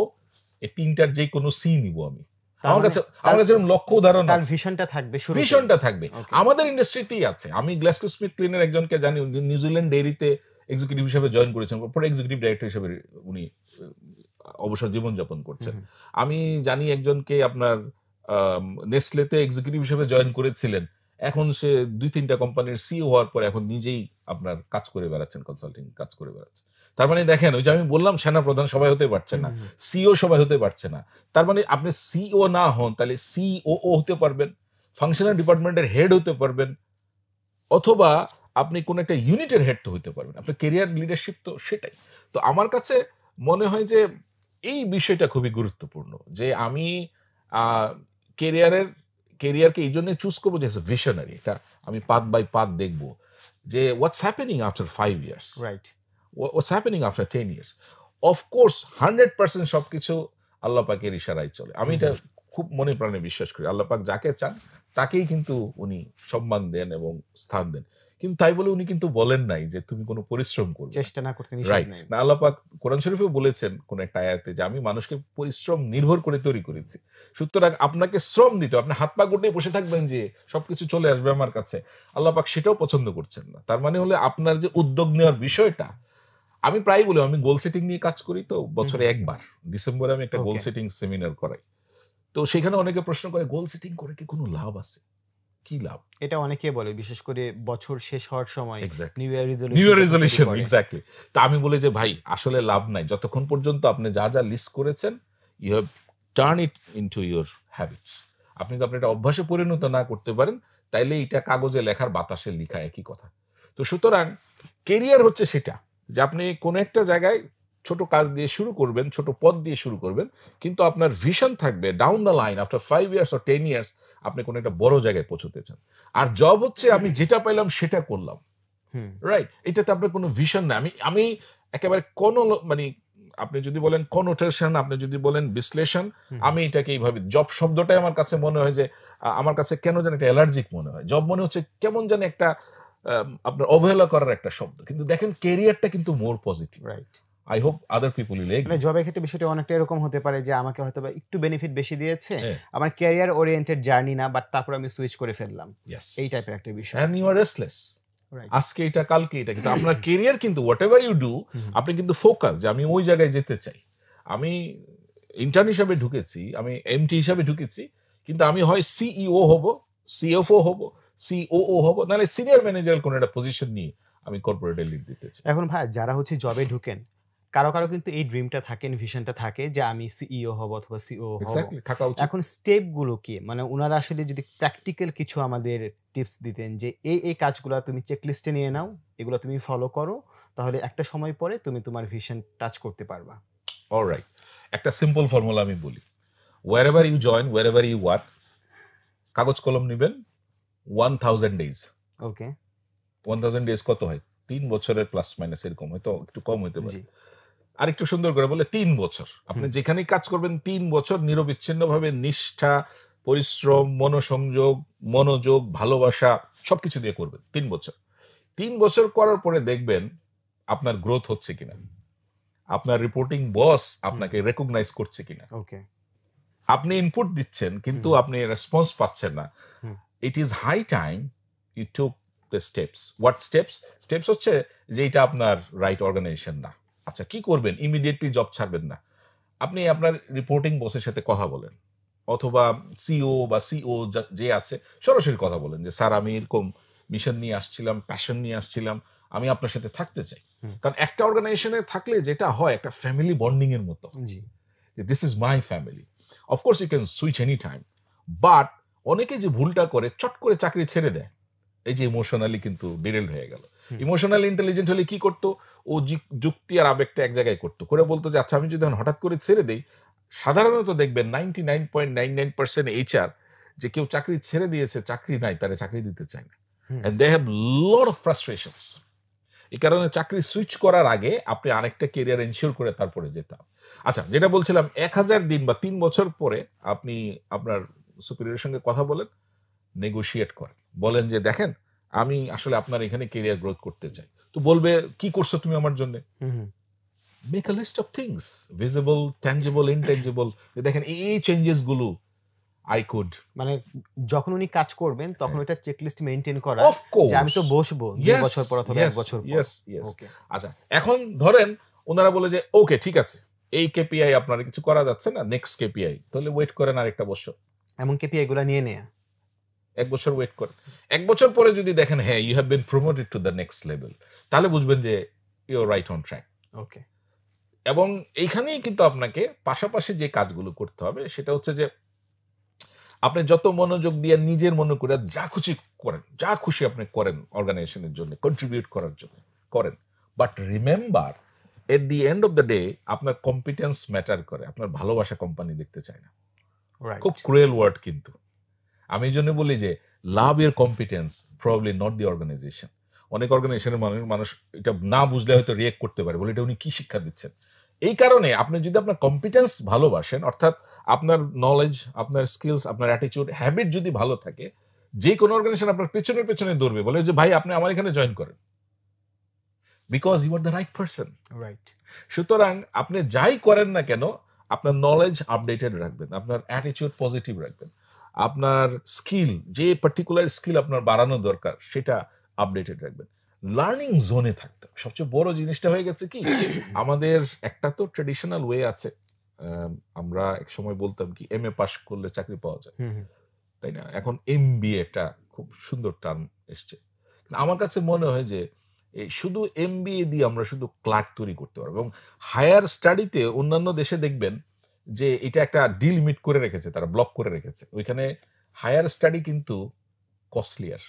এই ৩টার যে কোনো সি নিবো আমি। তার আমার মানে কাছে আমার কাছে এরকম লক্ষ্য উদাহরণ তার আছে। ভিশনটা থাকবে শুরুতেই। ভিশনটা থাকবে। ওকে। আমাদের ইন্ডাস্ট্রিতেই আছে। আমি গ্ল্যাক্সোস্মিথক্লাইনের একজনকে জানি, উনি নিউজিল্যান্ড ডেইরিতে এক্সিকিউটিভ হিসেবে জয়েন করেছেন। পরে এক্সিকিউটিভ ডাইরেক্টর হিসেবে উনি অবসর জীবনযাপন করছেন। হুম, আমি জানি একজনকে আপনার নেসলেতে এক্সিকিউটিভ হিসেবে জয়েন করেছিলেন। এখন সে ২-৩টা কোম্পানির সিইও হওয়ার পরে এখন নিজেই আপনার কাজ করে বেড়াচ্ছেন, কনসাল্টিং কাজ করে বেড়াচ্ছেন। তার মানে দেখেন, ওই যে আমি বললাম সেনাপ্রধান সবাই হতে পারছে না, হুম, হুম। সিইও সবাই হতে পারছে না। তার মানে আপনি সিইও না হন, তাহলে সিওও হতে পারবেন, ফাংশনাল ডিপার্টমেন্টের হেড হতে পারবেন, অথবা আপনি কোন একটা ইউনিটের হেড তো হইতে পারবেন। আপনার ক্যারিয়ার লিডারশিপ তো সেটাই। তো আমার কাছে মনে হয় যে এই বিষয়টা খুবই গুরুত্বপূর্ণ, যে আমি আ ক্যারিয়ারকে এইজন্য চুজ করব যে ভিশনারি। এটা আমি পাথ বাই পাথ দেখব যে what's happening after 5 years, right. What's happening after 10 years. Of course 100% সবকিছু আল্লাহ পাকের ইশারায় চলে। আমি হুম, এটা হুম। খুব মনে প্রাণে বিশ্বাস করি। আল্লাহ পাক যাকে চান তাকেই কিন্তু উনি সম্মান দেন এবং স্থান দেন। কিন্তু তাই বলে উনি কিন্তু বলেন নাই যে তুমি কোনো পরিশ্রম করবে না। চেষ্টা না করতে নিষেধ রাইট। নাই। না, আল্লাহ পাক কোরআন শরীফেও বলেছেন কোন একটা আয়াতে যে আমি মানুষকে পরিশ্রম নির্ভর করে তৈরি করেছি। সুতরাং আপনাকে শ্রম দিতে হবে। আপনি হাত পা গুটিয়ে বসে থাকবেন যে সবকিছু চলে আসবে আমার কাছে। আল্লাহ পাক সেটাও পছন্দ করছেন না। তার মানে হলো আপনার যে উদ্যোগ নেওয়ার বিষয়টা, আমি প্রায়ই বলি আমি গোল সেটিং নিয়ে কাজ করি, তো বছরে হুম। একবার ডিসেম্বরে আমি একটা গোল ওকে। সেটিং সেমিনার করাই। তো সেখানে অনেকে প্রশ্ন করে গোল সেটিং করে কি কোনো লাভ আছে? কি লাভ? এটা অনেকে বলে, বিশেষ করে বছর শেষ হওয়ার সময় exactly. New year new resolution year যখন তৈরি রেজোলিউশন করে। এক্সাক্টলি। তো আমি বলি যে ভাই আসলে লাভ নাই। যতক্ষণ পর্যন্ত আপনি যা, যা লিস্ট করেছেন you have turn it into your habits. আপনি তো এটা অভ্যাসে পরিণত না করতে পারেন, তাইলে এটা কাগজে লেখার বাতাসে লিখা একই কথা। তো সুতরাং কেরিয়ার হচ্ছে সেটা, যে আপনি কোন একটা জায়গায় ছোট কাজ দিয়ে শুরু করবেন, ছোট পদ দিয়ে শুরু করবেন। কিন্তু আপনার ভিশন থাকবে down the line after 5 years or 10 years আপনি কোন একটা বড় জায়গায় পৌঁছতে চান। আর জব হচ্ছে আমি যেটা পাইলাম সেটা করলাম। হুম, রাইট? এটাতে আপনার কোনো ভিশন নাই। আমি একেবারে মানে আপনি যদি বলেন কনোটেশন, আপনি যদি বলেন বিশ্লেষণ, হুম, আমি এটাকে এইভাবে জব শব্দটাই আমার কাছে মনে হয় যে আমার কাছে কেন জানি একটা অ্যালার্জিক মনে হয়। জব মনে হচ্ছে কেমন জানি একটা আপনার অবহেলা করার একটা শব্দ। কিন্তু দেখেন ক্যারিয়ারটা কিন্তু more positive. Right. I hope other people will মানে এগ্রি। জবের ক্ষেত্রে বিষয়টা অনেকটা এরকম হতে পারে যে আমাকে হয়তোবা একটু বেনিফিট বেশি দিয়েছে। হ্যাঁ, আমার ক্যারিয়ার ওরিয়েন্টেড জার্নি না, বাট তারপর আমি সুইচ করে ফেললাম। ইয়েস। এই টাইপের একটা বিষয়। And you are restless. Right. আজকে এটা, কালকে এটা। কিন্তু আপনার ক্যারিয়ার কিন্তু হোয়াটএভার ইউ ডু, হুম, আপনি কিন্তু ফোকাস যে আমি ওই জায়গায় যেতে চাই। আমি ইন্টার্ন হিসাবে ঢুকেছি, আমি এমটি হিসাবে ঢুকেছি। কিন্তু আমি হয় সিইও হব, সিএফও হব, সিওও হব, নাহলে সিনিয়র ম্যানেজার কোন একটা পজিশন নিয়ে আমি কর্পোরেটে লিড দিতে চাই। এখন ভাই যারা হচ্ছে জবে ঢুকেন, কারো কিন্তু এই ড্রিমটা থাকে, ভিশনটা থাকে যে আমি সিইও হব অথবা সিও হব। এক্সাক্টলি থাকা উচিত। এখন স্টেপ গুলো কি? মানে উনারা আসলে যদি প্র্যাকটিক্যাল কিছু আমাদের টিপস দিতেন যে এই কাজগুলা তুমি চেকলিস্টে নিয়ে নাও, এগুলো তুমি ফলো করো। তাহলে একটা সময় পরে তুমি তোমার ভিশন টাচ করতে পারবা। অলরাইট। একটা সিম্পল ফর্মুলা আমি বলি। wherever you join, wherever you work, কাগজ কলম নিবেন, 1000 ডেজ। ওকে। 1000 ডেজ কত হয়? ৩ বছরের প্লাস মাইনাস এরকম, হয়তো একটু কম হইতে পারে। জি। আরেকটু সুন্দর করে বলে ৩ বছর। আপনি হুম, যেখানেই কাজ করবেন ৩ বছর নিরবিচ্ছিন্নভাবে নিষ্ঠা, পরিশ্রম, মনোসংযোগ, মনোযোগ, ভালোবাসা সবকিছু দিয়ে করবেন ৩ বছর। ৩ বছর করার পরে দেখবেন আপনার গ্রোথ হচ্ছে কিনা। আপনার রিপোর্টিং বস হুম। আপনাকে রেকগনাইজ করছে কিনা। ওকে। আপনি ইনপুট দিচ্ছেন কিন্তু হুম, আপনি রেসপন্স পাচ্ছেন না। Hmm, it is high time you took the steps. What steps? Steps হচ্ছে যে এটা আপনার রাইট অর্গানাইজেশন না। আচ্ছা কি করবেন? ইমিডিয়েটলি জব ছাড়বেন না। আপনি আপনার রিপোর্টিং বসের সাথে কথা বলেন, অথবা সিও বা সিও যে আছে সরাসরি কথা বলেন যে স্যার আমি এরকম মিশন নিয়ে আসছিলাম, প্যাশন নিয়ে আসছিলাম, আমি আপনার সাথে থাকতে চাই। হুম। কারণ একটা অর্গানাইজেশনে থাকলে যেটা হয় একটা ফ্যামিলি বন্ডিং এর মতো, জি। This is my family. Of course you can switch any time, but অনেকে যে ভুলটা করে চট করে চাকরি ছেড়ে দেয়, এই যে ইমোশনালি কিন্তু ডিরেল হয়ে গেল। হুম, ইমোশনাল ইন্টেলিজেন্ট হলে কি করতো? ও যুক্তি আর আবেগটা এক জায়গায় করতো, করে বলতো যে আচ্ছা আমি যদি এখন হঠাৎ করে ছেড়ে দেই, সাধারণত দেখবেন 99.99% এইচআর যে কেউ চাকরি ছেড়ে দিয়েছে, চাকরি নাই, তারা চাকরি দিতে চায় না। Hmm. And they have lot of frustrations. এই কারণে চাকরি সুইচ করার আগে আপনি আরেকটা কেরিয়ার এনশিওর করে তারপরে যেতাম। আচ্ছা যেটা বলছিলাম ১,০০০ দিন বা ৩ বছর পরে আপনি আপনার সুপিরিয়রের সঙ্গে কথা বলেন, নেগোশিয়েট করেন, বলেন যে দেখেন আমি আসলে আপনার এখানে কেরিয়ার গ্রোথ করতে চাই। তো বলবে কি করছো তুমি আমার জন্য, make a list of things, visible, tangible, intangible, দেখেন এই চেঞ্জেস গুলো আই কুড, মানে যখন উনি কাজ করবেন তখন ওটা চেকলিস্ট মেইনটেইন করা, অফ কোর্স, যে আমি তো বসবো 2 বছর পর অথবা 1 বছর পর। ওকে, আচ্ছা এখন ধরেন ওনারা বলে যে ওকে ঠিক আছে এই কেপিআই আপনার কিছু করা যাচ্ছে না, নেক্সট কেপিআই, তাহলে ওয়েট করেন আরেকটা বছর, এমন কেপিআই গুলো নিয়ে নেয়া, 1 বছর ওয়েট করেন। 1 বছর পরে যদি দেখেন হ্যাঁ you have been promoted to the next level, তাহলে বুঝবেন যে you are right on track. Okay, এবং এইখানেই কিন্তু আপনাকে পাশাপাশি যে কাজগুলো করতে হবে সেটা হচ্ছে যে আপনি যত মনোযোগ দিয়ে নিজের মনে করে যা খুশি করেন, যা খুশি আপনি করেন অর্গানাইজেশনের জন্য, কন্ট্রিবিউট করার জন্য করেন, but remember at the end of the day আপনার কম্পিটেন্স ম্যাটার করে, আপনার ভালোবাসা কোম্পানি দেখতে চায় না। খুব ক্রুয়েল ওয়ার্ড, কিন্তু আমি এই জন্য বলি যে love your competence, probably not the organisation. অনেক অর্গানাইজেশনের মানুষ এটা না বুঝলে হয়তো রিয়েক্ট করতে পারে, বলে এটা উনি কি শিক্ষা দিচ্ছেন। এই কারণে আপনি যদি আপনার কম্পিটেন্স ভালোবাসেন, অর্থাৎ আপনার নলেজ, আপনার স্কিলস, আপনার অ্যাটিটিউড, হ্যাবিট যদি ভালো থাকে, যে কোনো অর্গানাইজেশন আপনার পেছনে পেছনে দৌড়বে, বলে যে ভাই আপনি আমার এখানে জয়েন করেন, because you are the right person. Right. সুতরাং আপনি যাই করেন না কেন আপনার নলেজ আপডেটেড রাখবেন, আপনার অ্যাটিটিউড পজিটিভ রাখবেন, আপনার স্কিল, যে পার্টিকুলার স্কিল আপনার বাড়ানো দরকার সেটা আপডেটেড রাখবেন, লার্নিং জোনে থাকতে হবে। সবচেয়ে বড় জিনিসটা হয়ে গেছে কি, আমাদের একটা তো ট্রেডিশনাল ওয়ে আছে, আমরা এক সময় বলতাম কি এমএ পাস করলে চাকরি পাওয়া যায়, তাই না? এখন এমবিএ একটা খুব সুন্দর টার্ম এসছে। আমার কাছে মনে হয় যে শুধু এমবিএ দিয়ে আমরা শুধু ক্লার্ক তৈরি করতে পারবো, এবং হায়ার স্টাডিতে অন্যান্য দেশে দেখবেন যে এটা একটা ডিল মিট করে রেখেছে, তারা ব্লক করে রেখেছে, ওইখানে হায়ার স্টাডি কিন্তু কস্টলিয়ার।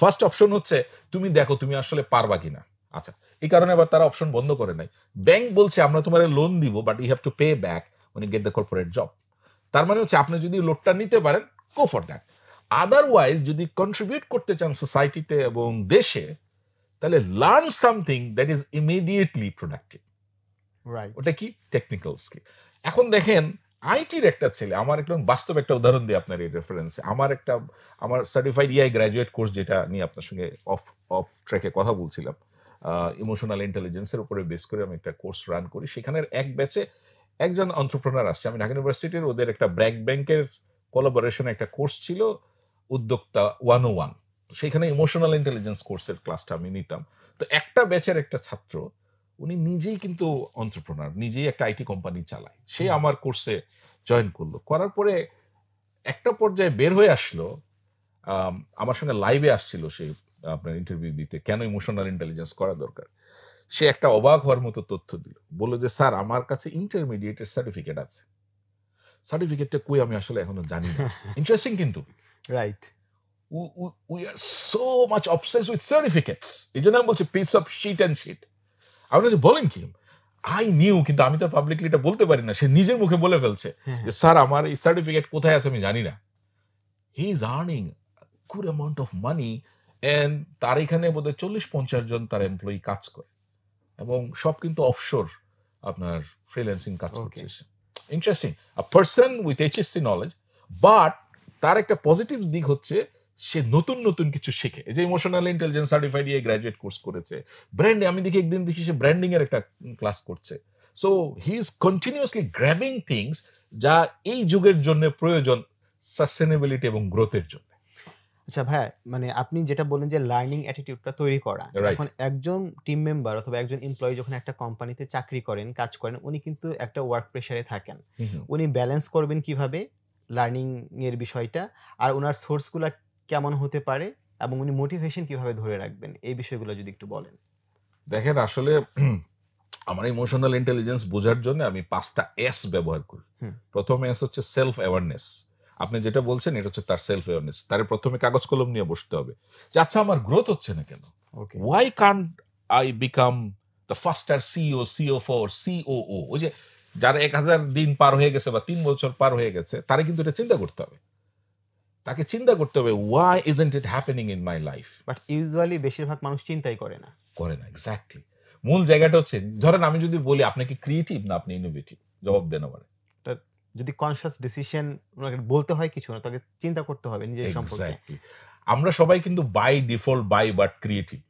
ফার্স্ট অপশন হচ্ছে তুমি দেখো তুমি আসলে পারবা কিনা। আচ্ছা, এই কারণে আবার তারা অপশন বন্ধ করে নাই। ব্যাংক বলছে আমরা তোমার লোন দিব, but you have to pay back when you get the corporate job। তার মানে হচ্ছে আপনি যদি লোনটা নিতে পারেন, গো ফর দ্যাট। আদারওয়াইজ যদি কন্ট্রিবিউট করতে চান সোসাইটিতে এবং দেশে, তাহলে learn something that is immediately productive. Right. ওটা কি? Technical skill. এখন দেখেন আইটির একটা ছেলে, আমার একদম বাস্তব একটা উদাহরণ দিই আপনার এই রেফারেন্সে। আমার সার্টিফাইড ইআই গ্র্যাজুয়েট কোর্স, যেটা নিয়ে আপনার সঙ্গে অফ ট্র্যাকে কথা বলছিলাম, ইমোশনাল ইন্টেলিজেন্সের উপরে বেস করে আমি একটা কোর্স রান করি। সেখানের এক ব্যাচে একজন এন্টারপ্রেনার আসছে। আমি ঢাকা ইউনিভার্সিটির ওদের একটা ব্র্যাক ব্যাংকের কোলাবোরেশনে একটা কোর্স ছিল, উদ্যোক্তা 101। সেখানে ইমোশনাল ইন্টেলিজেন্স কোর্সের ক্লাসটা আমি নিতাম। তো একটা ব্যাচের একটা ছাত্র, উনি নিজেই কিন্তু এন্টারপ্রেনার, নিজেই একটা আইটি কোম্পানি চালায়, সে আমার কোর্সে জয়েন করলো। করার পরে একটা পর্যায়ে বের হয়ে আসলো, আমার সঙ্গে লাইভে আসছিল সে আপনার ইন্টারভিউ দিতে, কেন ইমোশনাল ইন্টেলিজেন্স করা দরকার। সে একটা অবাক হওয়ার মতো তথ্য দিল, বললো যে স্যার আমার কাছে ইন্টারমিডিয়েটের সার্টিফিকেট আছে, সার্টিফিকেটটা কই আমি আসলে এখনো জানি না। ইন্টারেস্টিং কিন্তু, right. we are so much obsessed with certificates। এই জন্য আমি বলছি piece of shit and shit. আপনি বলেন কি আই নিউ, কিন্তু আমি তো পাবলিকলি এটা বলতে পারি না। সে নিজের মুখে বলে ফেলছে যে স্যার আমার এই সার্টিফিকেট কোথায় আছে আমি জানি না। He is earning good amount of money, and তার এখানে বোধহয় 40-50 জন তার এমপ্লয়ি কাজ করে, এবং সব কিন্তু অফশোর আপনার ফ্রিল্যান্সিং কাজ করছে। Interesting, a person with HSC knowledge, but তার একটা পজিটিভ দিক হচ্ছে সে নতুন নতুন কিছু শেখে। এই যে ইমোশনাল ইন্টেলিজেন্স সার্টিফাইড ইয়ে গ্র্যাজুয়েট কোর্স করেছে, ব্র্যান্ডে আমি দেখি একদিন দেখি সে ব্র্যান্ডিং এর একটা ক্লাস করছে। So he is continuously grabbing things যা এই যুগের জন্য প্রয়োজন, সাস্টেনেবিলিটি এবং গ্রোথের জন্য। আচ্ছা ভাই, মানে আপনি যেটা বললেন যে লার্নিং অ্যাটিটিউডটা তৈরি করা, এখন একজন টিম মেম্বার অথবা একজন এমপ্লয়ি যখন একটা কোম্পানিতে চাকরি করেন, কাজ করেন, উনি কিন্তু একটা ওয়ার্ক প্রেশারে থাকেন। উনি ব্যালেন্স করবেন কিভাবে লার্নিং এর বিষয়টা, আর ওনার সোর্সগুলো কেমন হতে পারে, এবং উনি মোটিভেশন কিভাবে ধরে রাখবেন, এই বিষয়গুলো যদি একটু বলেন। দেখেন আসলে আমার ইমোশনাল ইন্টেলিজেন্স বোঝার জন্য আমি 5টা এস ব্যবহার করি। প্রথম এস হচ্ছে সেলফ অ্যাওয়ারনেস। আপনি যেটা বলছেন এটা হচ্ছে তার সেলফ অ্যাওয়ারনেস। তার প্রথমে কাগজ কলম নিয়ে বসতে হবে যে আচ্ছা আমার গ্রোথ হচ্ছে না কেন, why can't I become the faster CEO, সিও4, সিওও। ওই যে যারা 1000 দিন পার হয়ে গেছে বা 3 বছর পার হয়ে গেছে, তারা কিন্তু এটা চিন্তা করতে হবে। তাকে চিন্তা করতে হবে why isn't it happening in my life. But usually বেশিরভাগ মানুষ চিন্তাই করে না। এক্স্যাক্টলি। মূল জায়গাটা হচ্ছে, ধরেন আমি যদি বলি আপনি কি ক্রিয়েটিভ না আপনি ইনোভেটিভ, জবাব দেন আমার। যদি কনসিয়াস ডিসিশন ওনাকে বলতে হয় কিছু না, তাকে চিন্তা করতে হবে নিজের সম্পর্কে। এক্স্যাক্টলি। আমরা সবাই কিন্তু by default by but creative,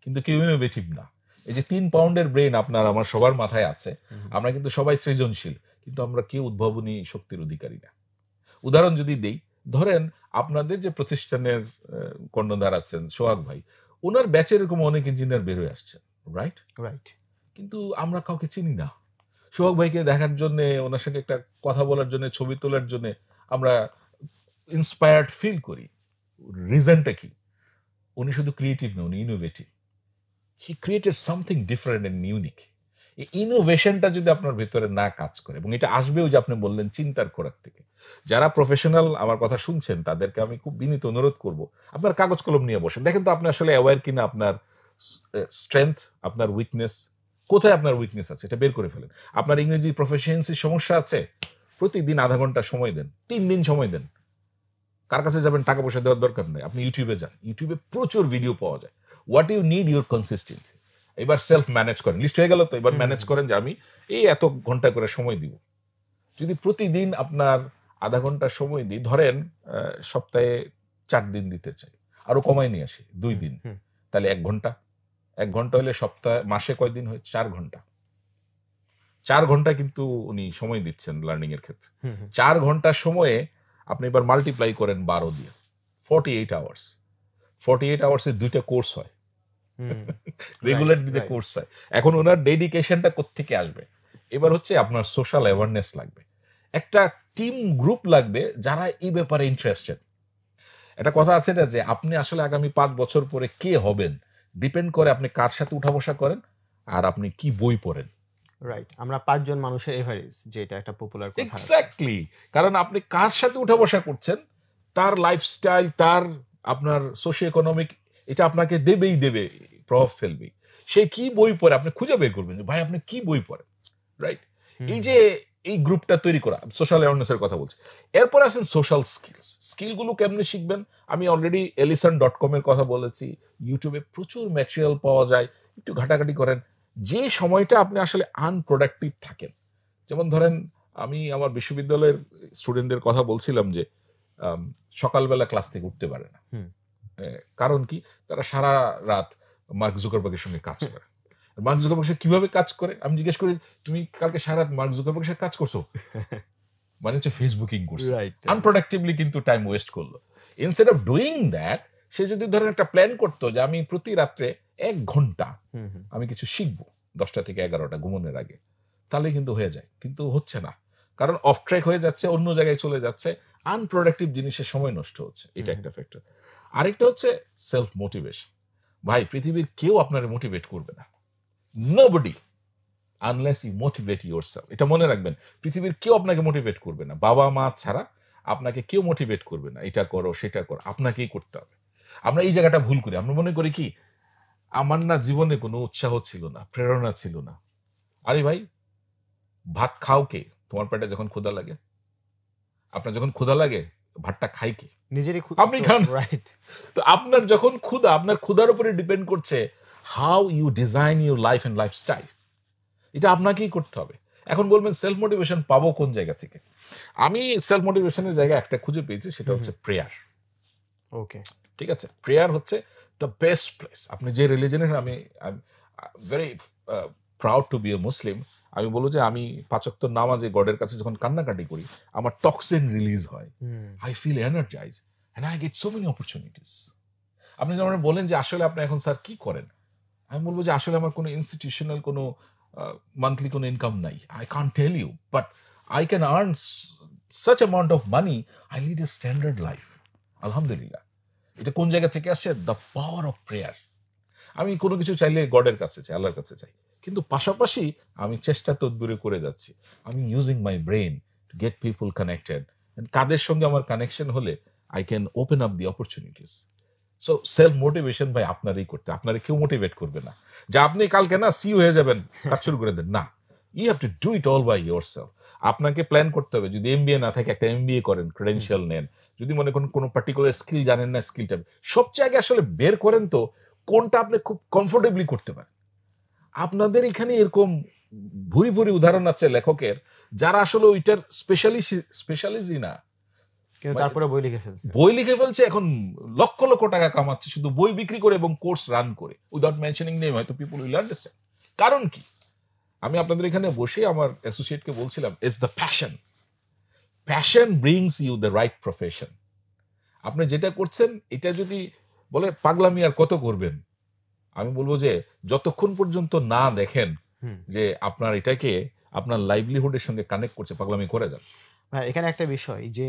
কিন্তু কেউ ইনোভেটিভ না। এই যে 3 পাউন্ডের ব্রেন আপনার আমার সবার মাথায় আছে, আমরা কিন্তু সবাই সৃজনশীল, কিন্তু আমরা কেউ উদ্ভাবনী শক্তির অধিকারী না। উদাহরণ যদি দেই, ধরেন আপনাদের যে প্রতিষ্ঠানের কর্ণধার আছেন সোহাগ ভাই, ওনার ব্যাচে এরকম অনেক ইঞ্জিনিয়ার বের হয়ে আসছেন, রাইট? রাইট। কিন্তু আমরা কাউকে চিনি না। সোহাগ ভাইকে দেখার জন্য, ওনার সঙ্গে একটা কথা বলার জন্য, ছবি তোলার জন্য আমরা ইন্সপায়ার্ড ফিল করি। রিজনটা কি? উনি শুধু ক্রিয়েটিভ না, উনি innovative. He created something different and unique. এই ইনোভেশনটা যদি আপনার ভেতরে না কাজ করে, এবং এটা আসবেও যে আপনি বললেন চিন্তার খোরাক থেকে। যারা প্রফেশনাল আমার কথা শুনছেন তাদেরকে আমি খুব বিনীত অনুরোধ করব, আপনার কাগজ কলম নিয়ে বসেন, দেখেন তো আপনি আসলে অ্যাওয়্যার কিনা আপনার স্ট্রেংথ, আপনার উইকনেস, কোথায় আপনার উইকনেস আছে এটা বের করে ফেলেন। আপনার ইংরেজি প্রফিসিয়েন্সির সমস্যা আছে, প্রতিদিন আধা ঘন্টা সময় দেন, 3 দিন সময় দেন। কার কাছে যাবেন? টাকা পয়সা দেওয়ার দরকার নেই, আপনি ইউটিউবে যান, ইউটিউবে প্রচুর ভিডিও পাওয়া যায়। What you need your consistency. এবার সেলফ ম্যানেজ করেন, লিস্ট হয়ে গেল তো, এবার ম্যানেজ করেন যে আমি এই এত ঘন্টা করে সময় দিব। যদি প্রতিদিন আপনার আধা ঘন্টা সময় দিই, ধরেন সপ্তাহে 4 দিন দিতে চাই, আরো কমায় নিয়ে আসি 2 দিন, তাহলে 1 ঘন্টা। 1 ঘন্টা হলে সপ্তাহে, মাসে কয় দিন হয়? 4 ঘন্টা। 4 ঘন্টা কিন্তু উনি সময় দিচ্ছেন লার্নিং এর ক্ষেত্রে। 4 ঘন্টার সময়ে আপনি এবার মাল্টিপ্লাই করেন 12 দিয়ে, 48 আওয়ার্স। 48 আওয়ার্সে 2টা কোর্স হয়, রেগুলার 2টা কোর্স হয়। এখন ওনার ডেডিকেশনটা কোত্থেকে আসবে? এবার হচ্ছে আপনার সোশ্যাল অ্যাওয়ারনেস লাগবে, একটা টিম গ্রুপ লাগবে যারা এই ব্যাপারে ইন্টারেস্টেড। একটা কথা আছে না যে আপনি আসলে আগামী 5 বছর পরে কে হবেন ডিপেন্ড করে আপনি কার সাথে উঠা বসা করেন আর আপনি কি বই পড়েন। রাইট। আমরা 5 জন মানুষের এভারেজ, যেটা একটা পপুলার কথা। এক্স্যাক্টলি। কারণ আপনি কার সাথে উঠা বসা করছেন, তার লাইফস্টাইল, তার আপনার সোশিও ইকোনমিক, এটা আপনাকে দেবেই দেবে, প্রভাব ফেলবে। সে কি বই পড়ে আপনি খুঁজে বের করবেন যে ভাই আপনি কি বই পড়েন, রাইট? এই যে এই গ্রুপটা তৈরি করা, সোশ্যাল অ্যাওয়ারনেসের কথা বলছি। এরপর আসেন সোশ্যাল স্কিলস। স্কিলগুলো কেমনে শিখবেন? আমি অলরেডি ellison.com এর কথা বলেছি, ইউটিউবে প্রচুর ম্যাটেরিয়াল পাওয়া যায়, একটু ঘাটাঘাটি করেন। যে সময়টা আপনি আসলে আনপ্রোডাক্টিভ থাকেন, যেমন ধরেন আমি আমার বিশ্ববিদ্যালয়ের স্টুডেন্টদের কথা বলছিলাম যে সকালবেলা ক্লাস থেকে উঠতে পারে না। কারণ কি? তারা সারা রাত মার্ক জুকারবার্গের সঙ্গে কাজ করে। মার্ক জুকারবার্গ কিভাবে কাজ করে? আমি জিজ্ঞেস করি, তুমি কালকে সারা রাত মার্ক জুকারবার্গের সাথে কাজ করছো? মানে হচ্ছে ফেসবুকিং করছে, আনপ্রোডাক্টিভলি কিন্তু টাইম ওয়েস্ট করলো। ইনস্টেড অফ ডুইং দ্যাট, সে যদি ধরেন একটা প্ল্যান করতো যে আমি প্রতি রাত্রে 1 ঘন্টা আমি কিছু শিখবো 10টা থেকে 11টা ঘুমানোর আগে, তাহলে কিন্তু হয়ে যায়। কিন্তু হচ্ছে না, কারণ অফ ট্র্যাক হয়ে যাচ্ছে, অন্য জায়গায় চলে যাচ্ছে, আনপ্রোডাক্টিভ জিনিসে সময় নষ্ট হচ্ছে। এটা একটা ফ্যাক্টর। আরেকটা হচ্ছে সেলফ মোটিভেশন। ভাই পৃথিবীর কেউ আপনার মোটিভেট করবে না, nobody, unless you motivate yourself. এটা মনে রাখবেন, পৃথিবীর কেউ আপনাকে মোটিভেট করবে না, বাবা মা ছাড়া আপনাকে কেউ মোটিভেট করবে না। এটা করো সেটা করো, আপনাকেই করতে হবে। আমরা এই জায়গাটা ভুল করি, আমরা মনে করি কি আমার না জীবনে কোনো উৎসাহ ছিল না, প্রেরণা ছিল না। আরে ভাই, ভাত খাও কে? তোমার পেটে যখন ক্ষুধা লাগে। আপনার যখন ক্ষুধা লাগে, ভাতটা খাই কে? নিজেরই আপনি খান। রাইট। তো আপনার যখন ক্ষুধা, আপনার ক্ষুধার উপরে ডিপেন্ড করছে how you design your life and lifestyle. এটা আপনাকেই করতে হবে। এখন বলবেন সেলফ মোটিভেশন পাবো কোন জায়গা থেকে? আমি সেলফ মোটিভেশনের জায়গা একটা খুঁজে পেয়েছি, সেটা হচ্ছে প্রেয়ার। ওকে, ঠিক আছে? প্রেয়ার হচ্ছে দ্য বেস্ট প্লেস। আপনি যে রিলিজনের, আমি ভেরি প্রাউড টু বি এ মুসলিম। আমি বলবো যে আমি 5 ওয়াক্ত নামাজে গডের কাছে যখন কান্নাকাটি করি, আমার টক্সিন রিলিজ হয়, I feel energize and I get so many opportunities. আপনি যখন বলেন যে আসলে আপনি এখন স্যার কি করেন, আমি বলবো যে আসলে আমার কোনো ইনস্টিটিউশনাল কোনো মান্থলি কোনো ইনকাম নাই, I can't tell you, but I can earn such amount of money, I lead a standard life, আলহামদুলিল্লাহ। এটা কোন জায়গা থেকে আসছে? The power of prayer. আমি কোনো কিছু চাইলে গডের কাছে চাই, আল্লাহর কাছে চাই, কিন্তু পাশাপাশি আমি চেষ্টা তদবিরে করে যাচ্ছি। আমি using my brain to get people connected, কাদের সঙ্গে আমার কানেকশন হলে I can open up the opportunities. So self motivation ভাই আপনারই করতে, আপনারা কেউ মোটিভেট করবে না যে আপনি কালকে না সি হয়ে যাবেন, কাজ শুরু করে দেন না। You have to do it all by yourself. আপনাকে প্ল্যান করতে হবে, যদি এমবিএ না থাকে একটা এমবিএ করেন, ক্রেডেনশিয়াল নেন। যদি মনে করেন কোনো পার্টিকুলার স্কিল জানেন না, স্কিলটা সবচেয়ে আগে আসলে বের করেন তো কোনটা আপনি খুব কমফোর্টেবলি করতে পারেন। আপনাদের এখানে এরকম ভুরি ভুরি উদাহরণ আছে লেখকের যারা আসলে ওইটার স্পেশালিস্টই না, কিন্তু মানে তারপরে বই লিখে ফেলছে। বই লিখে ফেলছে, এখন লক্ষ লক্ষ টাকা কামাচ্ছে শুধু বই বিক্রি করে এবং কোর্স রান করে, উইদাউট মেনশনিং নেম, হয়তো পিপল উইল আন্ডারস্ট্যান্ড। কারণ কি, আমি আপনাদের এখানে বসে আমার অ্যাসোসিয়েটকে বলছিলাম, it's the passion, passion brings you the right profession. আপনি যেটা করছেন এটা যদি বলে পাগলামি আর কত করবেন, আমি বলবো যে যতক্ষণ পর্যন্ত না দেখেন যে আপনার এটাকে আপনার লাইভলিহুডের সঙ্গে কানেক্ট করছে, পাগলামি করে যান। ভাই এখানে একটা বিষয় যে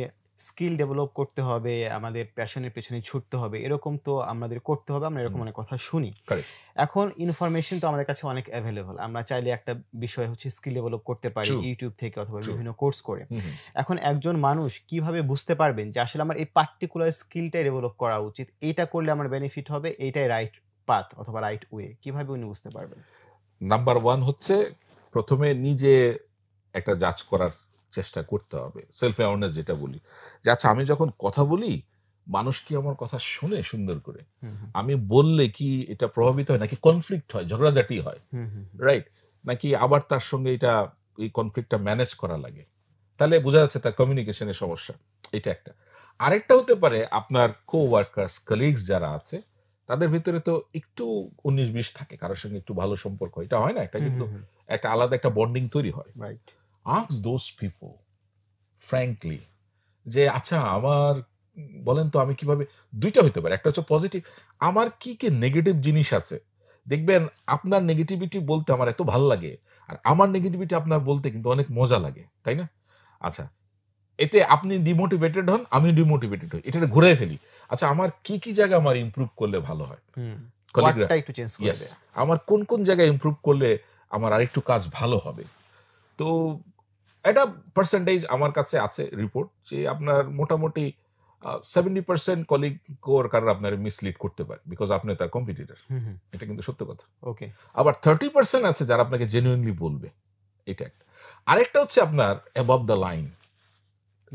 স্কিল ডেভেলপ করতে হবে, আমাদের প্যাশনের পেছনে ছুটতে হবে, এরকম তো আমাদের করতে হবে, আমরা এরকম অনেক কথা শুনি। Correct. এখন ইনফরমেশন তো আমাদের কাছে অনেক অ্যাভেলেবল, আমরা চাইলে একটা বিষয় হচ্ছে স্কিল ডেভেলপ করতে পারি True. ইউটিউব থেকে অথবা True. বিভিন্ন কোর্স করে। হুম। এখন একজন মানুষ কিভাবে বুঝতে পারবেন যে আসলে আমার এই পার্টিকুলার স্কিলটাই ডেভেলপ করা উচিত, এইটা করলে আমার বেনিফিট হবে, এইটাই রাইট পাথ অথবা রাইট ওয়ে, কিভাবে উনি বুঝতে পারবেন? নাম্বার 1 হচ্ছে প্রথমে নিজে একটা জাজ করার চেষ্টা করতে হবে, সেলফ অ্যাওয়ারনেস যেটা বলি, যে আচ্ছা আমি যখন কথা বলি মানুষ কি আমার কথা শুনে সুন্দর করে, আমি বললে কি এটা প্রভাবিত হয় নাকি কনফ্লিক্ট হয়, ঝগড়াঝাটি হয়, রাইট, নাকি আবার তার সঙ্গে এটা এই কনফ্লিক্টটা ম্যানেজ করা লাগে, তাহলে বোঝা যাচ্ছে তার কমিউনিকেশনের সমস্যা। এটা একটা। আরেকটা হতে পারে আপনার কো ওয়ার্কার্স কলিগস যারা আছে তাদের ভিতরে তো একটু 19-20 থাকে, কারোর সঙ্গে একটু ভালো সম্পর্ক, এটা হয় না, এটা কিন্তু একটা আলাদা একটা বন্ডিং তৈরি হয়। Right. Ask those people frankly যে আচ্ছা আমার বলেন তো আমি কিভাবে, দুইটা হতে পারে, একটা হচ্ছে পজিটিভ, আমার কি কি নেগেটিভ জিনিস আছে, দেখবেন আপনার নেগেটিভিটি বলতে আমার এত ভালো লাগে আর আমার নেগেটিভিটি আপনার বলতে কিন্তু অনেক মজা লাগে, তাই না? আচ্ছা, এতে আপনি ডিমোটিভেটেড হন, আমি ডিমোটিভেটেড হই, এটা ঘুরে ফেলি। আচ্ছা আমার কি কি জায়গা আমার ইমপ্রুভ করলে ভালো হয়, কলিগরা, ওয়ার্ডটা একটু চেঞ্জ করে ইয়েস, দেয়া। আমার কোন কোন জায়গায় ইমপ্রুভ করলে আমার আরেকটু কাজ ভালো হবে। তো এটা পার্সেন্টেজ আমার কাছে আছে রিপোর্ট যে আপনার মোটামুটি 70% কলিগ কোয়ার্কার আপনার মিসলিড করতে পারে বিকজ আপনি তার কম্পিটিটর, এটা কিন্তু সত্য কথা। ওকে। আবার 30% আছে যারা আপনাকে জেনুইনলি বলবে, এটা একটা। আরেকটা হচ্ছে আপনার অ্যাবভ দ্য লাইন,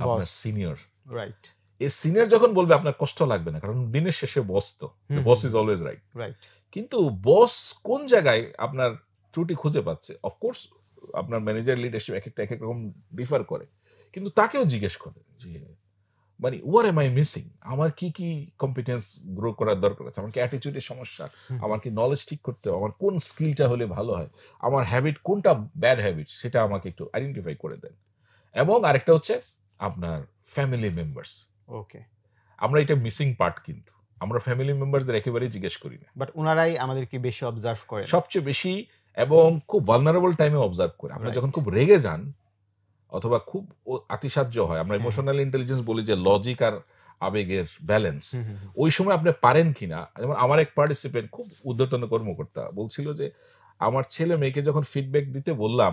আপনার সিনিয়র, রাইট। এই সিনিয়র যখন বলবে আপনার কষ্ট লাগবে না, কারণ দিনের শেষে বস তো, boss is always right, right. কিন্তু বস কোন জায়গায় আপনার ত্রুটি খুঁজে পাচ্ছে, অফকোর্স আপনার ম্যানেজার লিডারশিপ এক একটা এক এক রকম ডিফার করে, কিন্তু তাকেও জিজ্ঞেস করে যে মানে হোয়াট এম আই মিসিং, আমার কি কি কম্পিটেন্স গ্রো করার দরকার আছে, আমার কি অ্যাটিটিউডের সমস্যা, আমার কি নলেজ ঠিক করতে হবে, আমার কোন স্কিলটা হলে ভালো হয়, আমার হ্যাবিট কোনটা ব্যাড হ্যাবিট সেটা আমাকে একটু আইডেন্টিফাই করে দেন। এবং আরেকটা হচ্ছে আপনার ফ্যামিলি মেম্বার্স, ওকে। আমরা এটা মিসিং পার্ট, কিন্তু আমরা ফ্যামিলি মেম্বারসদের একেবারেই জিজ্ঞেস করি না, বাট উনারাই আমাদেরকে বেশি অবজার্ভ করে, সবচেয়ে বেশি, এবং খুব ভালনারেবল টাইমে অবজার্ভ করে। আমরা যখন খুব রেগে যান অথবা খুব আতিশায্য হয়, আমরা ইমোশনাল ইন্টেলিজেন্স বলি যে লজিক আর আবেগের ব্যালেন্স, ওই সময় আপনি পারেন কিনা। যেমন আমার এক পার্টিসিপেন্ট খুব ঊর্ধ্বতন কর্মকর্তা বলছিল যে আমার ছেলে মেয়েকে যখন ফিডব্যাক দিতে বললাম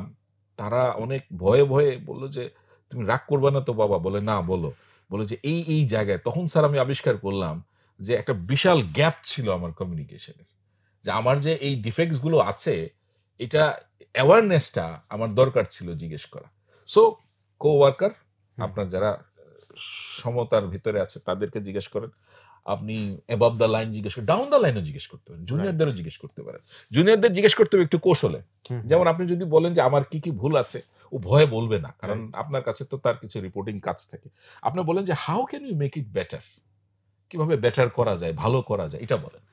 তারা অনেক ভয়ে ভয়ে বললো যে তুমি রাগ করবে না তো বাবা, বলে না বলো, বলে যে এই এই জায়গায়, তখন স্যার আমি আবিষ্কার করলাম যে একটা বিশাল গ্যাপ ছিল আমার কমিউনিকেশনের, যে আমার যে এই ডিফেক্টস গুলো আছে এটা অ্যাওয়ারনেসটা আমার দরকার ছিল জিজ্ঞেস করা। সো কো ওয়ার্কার আপনার যারা সমতার ভিতরে আছে তাদেরকে জিজ্ঞেস করেন, আপনি অ্যাবভ দ্য লাইন জিজ্ঞেস করেন, ডাউন দ্য লাইনও জিজ্ঞেস করতে পারেন, জুনিয়রদেরও জিজ্ঞেস করতে পারেন। জুনিয়রদের জিজ্ঞেস করতে হবে একটু কৌশলে, যেমন আপনি যদি বলেন যে আমার কি কি ভুল আছে, ও ভয়ে বলবে না, কারণ আপনার কাছে তো তার কিছু রিপোর্টিং কাজ থাকে। আপনি বলেন যে how can you make it better, কিভাবে বেটার করা যায়, ভালো করা যায়, এটা বলেন।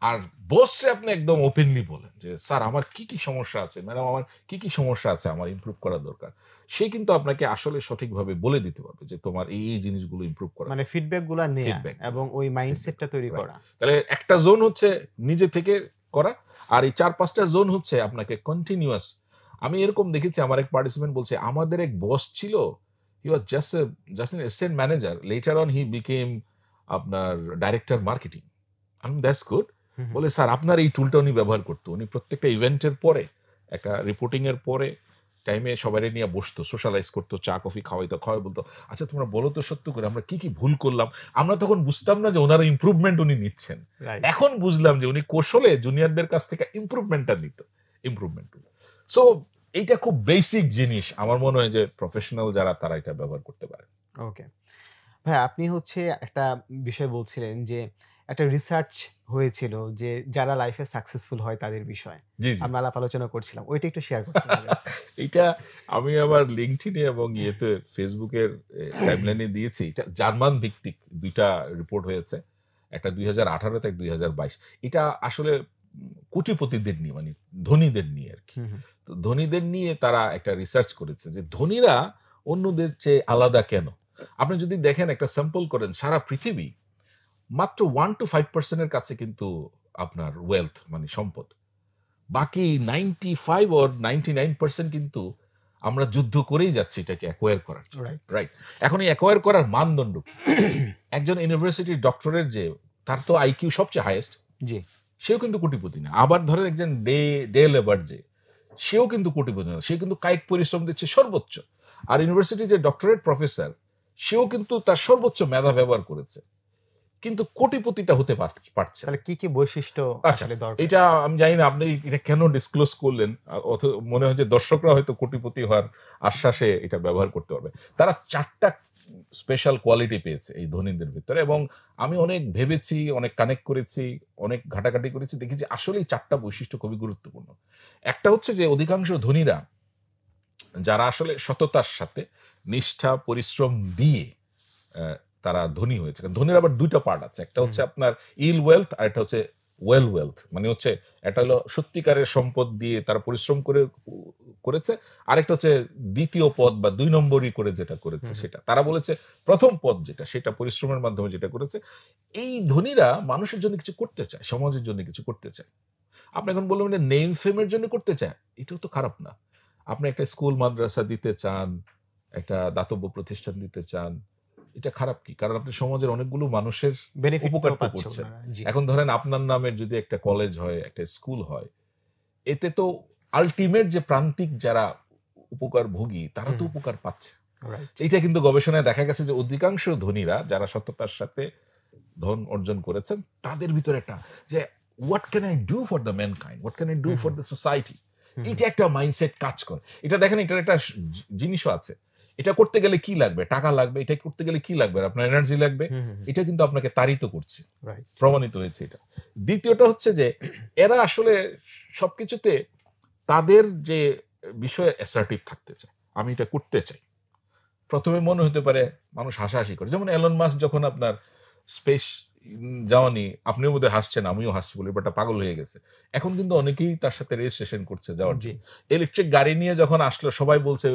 আর বসরে আপনি একদম ওপেনলি বলেন যে স্যার আমার কি কি সমস্যা আছে, ম্যাডাম আমার কি কি সমস্যা আছে, আমার ইমপ্রুভ করা দরকার। সে কিন্তু আপনাকে আসলে সঠিকভাবে বলে দিতে পারবে যে তোমার এই এই জিনিসগুলো ইমপ্রুভ করা, মানে ফিডব্যাক গুলা নেয়া এবং ওই মাইন্ডসেটটা তৈরি করা। তাহলে একটা জোন হচ্ছে নিজে থেকে করা, আর এই 4-5টা জোন হচ্ছে আপনাকে কন্টিনিউয়াস। আমি এরকম দেখেছি, আমার এক পার্টিসিপেন্ট বলছে আমাদের এক বস ছিল, he was just an assistant manager, later on he became আপনার ডাইরেক্টর মার্কেটিং। আমি দ্যাটস গুড। বলে স্যার আপনার এই টুলটা উনি ব্যবহার করতো, উনি প্রত্যেকটা ইভেন্টের পরে একটা রিপোর্টিং এর পরে টাইমে সবাই নিয়ে বসতো, সোশ্যালাইজ করতো, চা কফি খাওয়াই বলতো আচ্ছা তোমরা বলো তো সত্য করে আমরা কি কি ভুল করলাম। আমরা তখন বুঝতাম না যে ওনার ইমপ্রুভমেন্ট উনি নিচ্ছেন, এখন বুঝলাম যে উনি কৌশলে জুনিয়রদের কাছ থেকে ইমপ্রুভমেন্টটা নিত, ইমপ্রুভমেন্ট। সো এইটা খুব বেসিক জিনিস, আমার মনে হয় যে প্রফেশনাল যারা তারা এটা ব্যবহার করতে পারে। ওকে ভাই, আপনি হচ্ছে একটা বিষয় বলছিলেন যে একটা রিসার্চ হয়েছিল যে যারা লাইফে সাকসেসফুল হয় তাদের বিষয়ে। জি, জি। আমরা আলাপ আলোচনা করছিলাম। ওইটা একটু শেয়ার করতে পারবেন? এইটা আমি আমার LinkedIn এ এবং ইয়েতে Facebook এর টাইমলাইনে দিয়েছি। এটা জার্মান ভিত্তিক ২ টা রিপোর্ট হয়েছে। একটা ২০১৮ তে, এক ২০২২। এটা আসলে কোটিপতিদের নিয়ে, মানে ধনীদের নিয়ে আরকি। হুম, হুম। তো ধনীদের নিয়ে তারা একটা রিসার্চ করেছে যে ধনীরা অন্যদের চেয়ে আলাদা কেন? আপনি যদি দেখেন, একটা স্যাম্পল করেন, সারা পৃথিবী মাত্র 1-5% এর কাছে কিন্তু আপনার ওয়েলথ, মানে সম্পদ। বাকি 95 or 99% কিন্তু আমরা যুদ্ধ করেই যাচ্ছি এটাকে অ্যাকোয়ার করার জন্য। রাইট। রাইট? এখন এই অ্যাকোয়ার করার মানদণ্ড কি? একজন ইউনিভার্সিটির ডক্টরেট যে, তার তো আইকিউ সবচেয়ে হাইয়েস্ট, জি। সেও কিন্তু কোটিপতি না। আবার ধরেন একজন ডে লেবার যে, সেও কিন্তু কোটিপতি না। সে কিন্তু কায়িক পরিশ্রম দিচ্ছে সর্বোচ্চ। আর ইউনিভার্সিটির যে ডক্টরেট প্রফেসর, সেও কিন্তু তার সর্বোচ্চ মেধা ব্যবহার করেছে। কিন্তু কোটিপতিটা হতে পারছে না। তাহলে কি বৈশিষ্ট্য আচ্ছা, আসলে দরকার? এটা আমি জানি না আপনি এটা কেন ডিসক্লোজ করলেন। মনে হয় যে দর্শকরা হয়তো কোটিপতি হওয়ার আশ্বাসে এটা ব্যবহার করতে পারবে। তারা ৪ টা স্পেশাল কোয়ালিটি পেয়েছে এই ধনীদের ভিতরে, এবং আমি অনেক ভেবেছি, অনেক কানেক্ট করেছি, অনেক ঘাটাঘাটি করেছি। দেখেছি আসলেই ৪ টা বৈশিষ্ট্য খুবই গুরুত্বপূর্ণ। একটা হচ্ছে যে অধিকাংশ ধনীরা, যারা আসলে সততার সাথে নিষ্ঠা, পরিশ্রম দিয়ে অ্যা তারা ধনী হয়েছে। কারণ ধনীর আবার ২ টা পার্ট আছে। একটা হচ্ছে হুম, আপনার ইল ওয়েলথ, আরেকটা হচ্ছে ওয়েলথ। মানে হচ্ছে একটা হলো সত্যিকারের সম্পদ দিয়ে তারা পরিশ্রম করে করেছে। আরেকটা হচ্ছে ২য় পদ বা ২ নম্বরি করে যেটা করেছে হুম, হুম। সেটা। তারা বলেছে ১ম পদ যেটা, সেটা পরিশ্রমের মাধ্যমে যেটা করেছে। এই ধনীরা মানুষের জন্য কিছু করতে চায়, সমাজের জন্য কিছু করতে চায়। আপনি এখন বললেন যে নেম ফেম এর জন্য করতে চায়। এটাও তো খারাপ না। আপনি একটা স্কুল মাদ্রাসা দিতে চান, একটা দাতব্য প্রতিষ্ঠান দিতে চান। এটা খারাপ কি? কারণ আপনি সমাজের অনেকগুলো মানুষের বেনিফিট তো উপকার তো পাচ্ছে করছেন। উনারা। জি। এখন ধরেন আপনার নামের যদি একটা কলেজ হয়, একটা স্কুল হয়, এতে তো আল্টিমেট যে প্রান্তিক যারা উপকারভোগী, তারা হুম, তো হুম। উপকার পাচ্ছে। রাইট। এইটা কিন্তু গবেষণায় দেখা গেছে যে অধিকাংশ ধনীরা যারা সততার সাথে ধন অর্জন করেছেন, তাদের ভিতরে একটা যে what can I do for the mankind? What can I do hmm, for hmm. the society? হুম, হুম। এইটা একটা মাইন্ডসেট কাজ করে। এটা দেখেন, এটার একটা জিনিসও আছে। এটা করতে গেলে কি লাগবে? টাকা লাগবে। এটা করতে গেলে কি লাগবে? আপনার এনার্জি লাগবে। হুম, হুম, হুম। এটা কিন্তু আপনাকে তাড়িত করছে। রাইট। প্রমাণিত হয়েছে এটা। দ্বিতীয়টা হচ্ছে যে এরা আসলে সবকিছুতে তাদের যে বিষয়ে assertive থাকতে চায়। আমি এটা করতে চাই। ১ম এ মনে হতে পারে মানুষ হাসাহাসি করে। যেমন এলন মাস্ক যখন আপনার স্পেস যাওয়া নিয়ে, আপনিও বোধহয় হাসছেন, আমিও হাসছি বলে ব্যাপারটা পাগল হয়ে গেছে। এখন কিন্তু অনেকেই তার সাথে রেজিস্ট্রেশন করছে যাওয়ার জি। জন্য। ইলেকট্রিক গাড়ি নিয়ে যখন আসলো, সবাই বলছে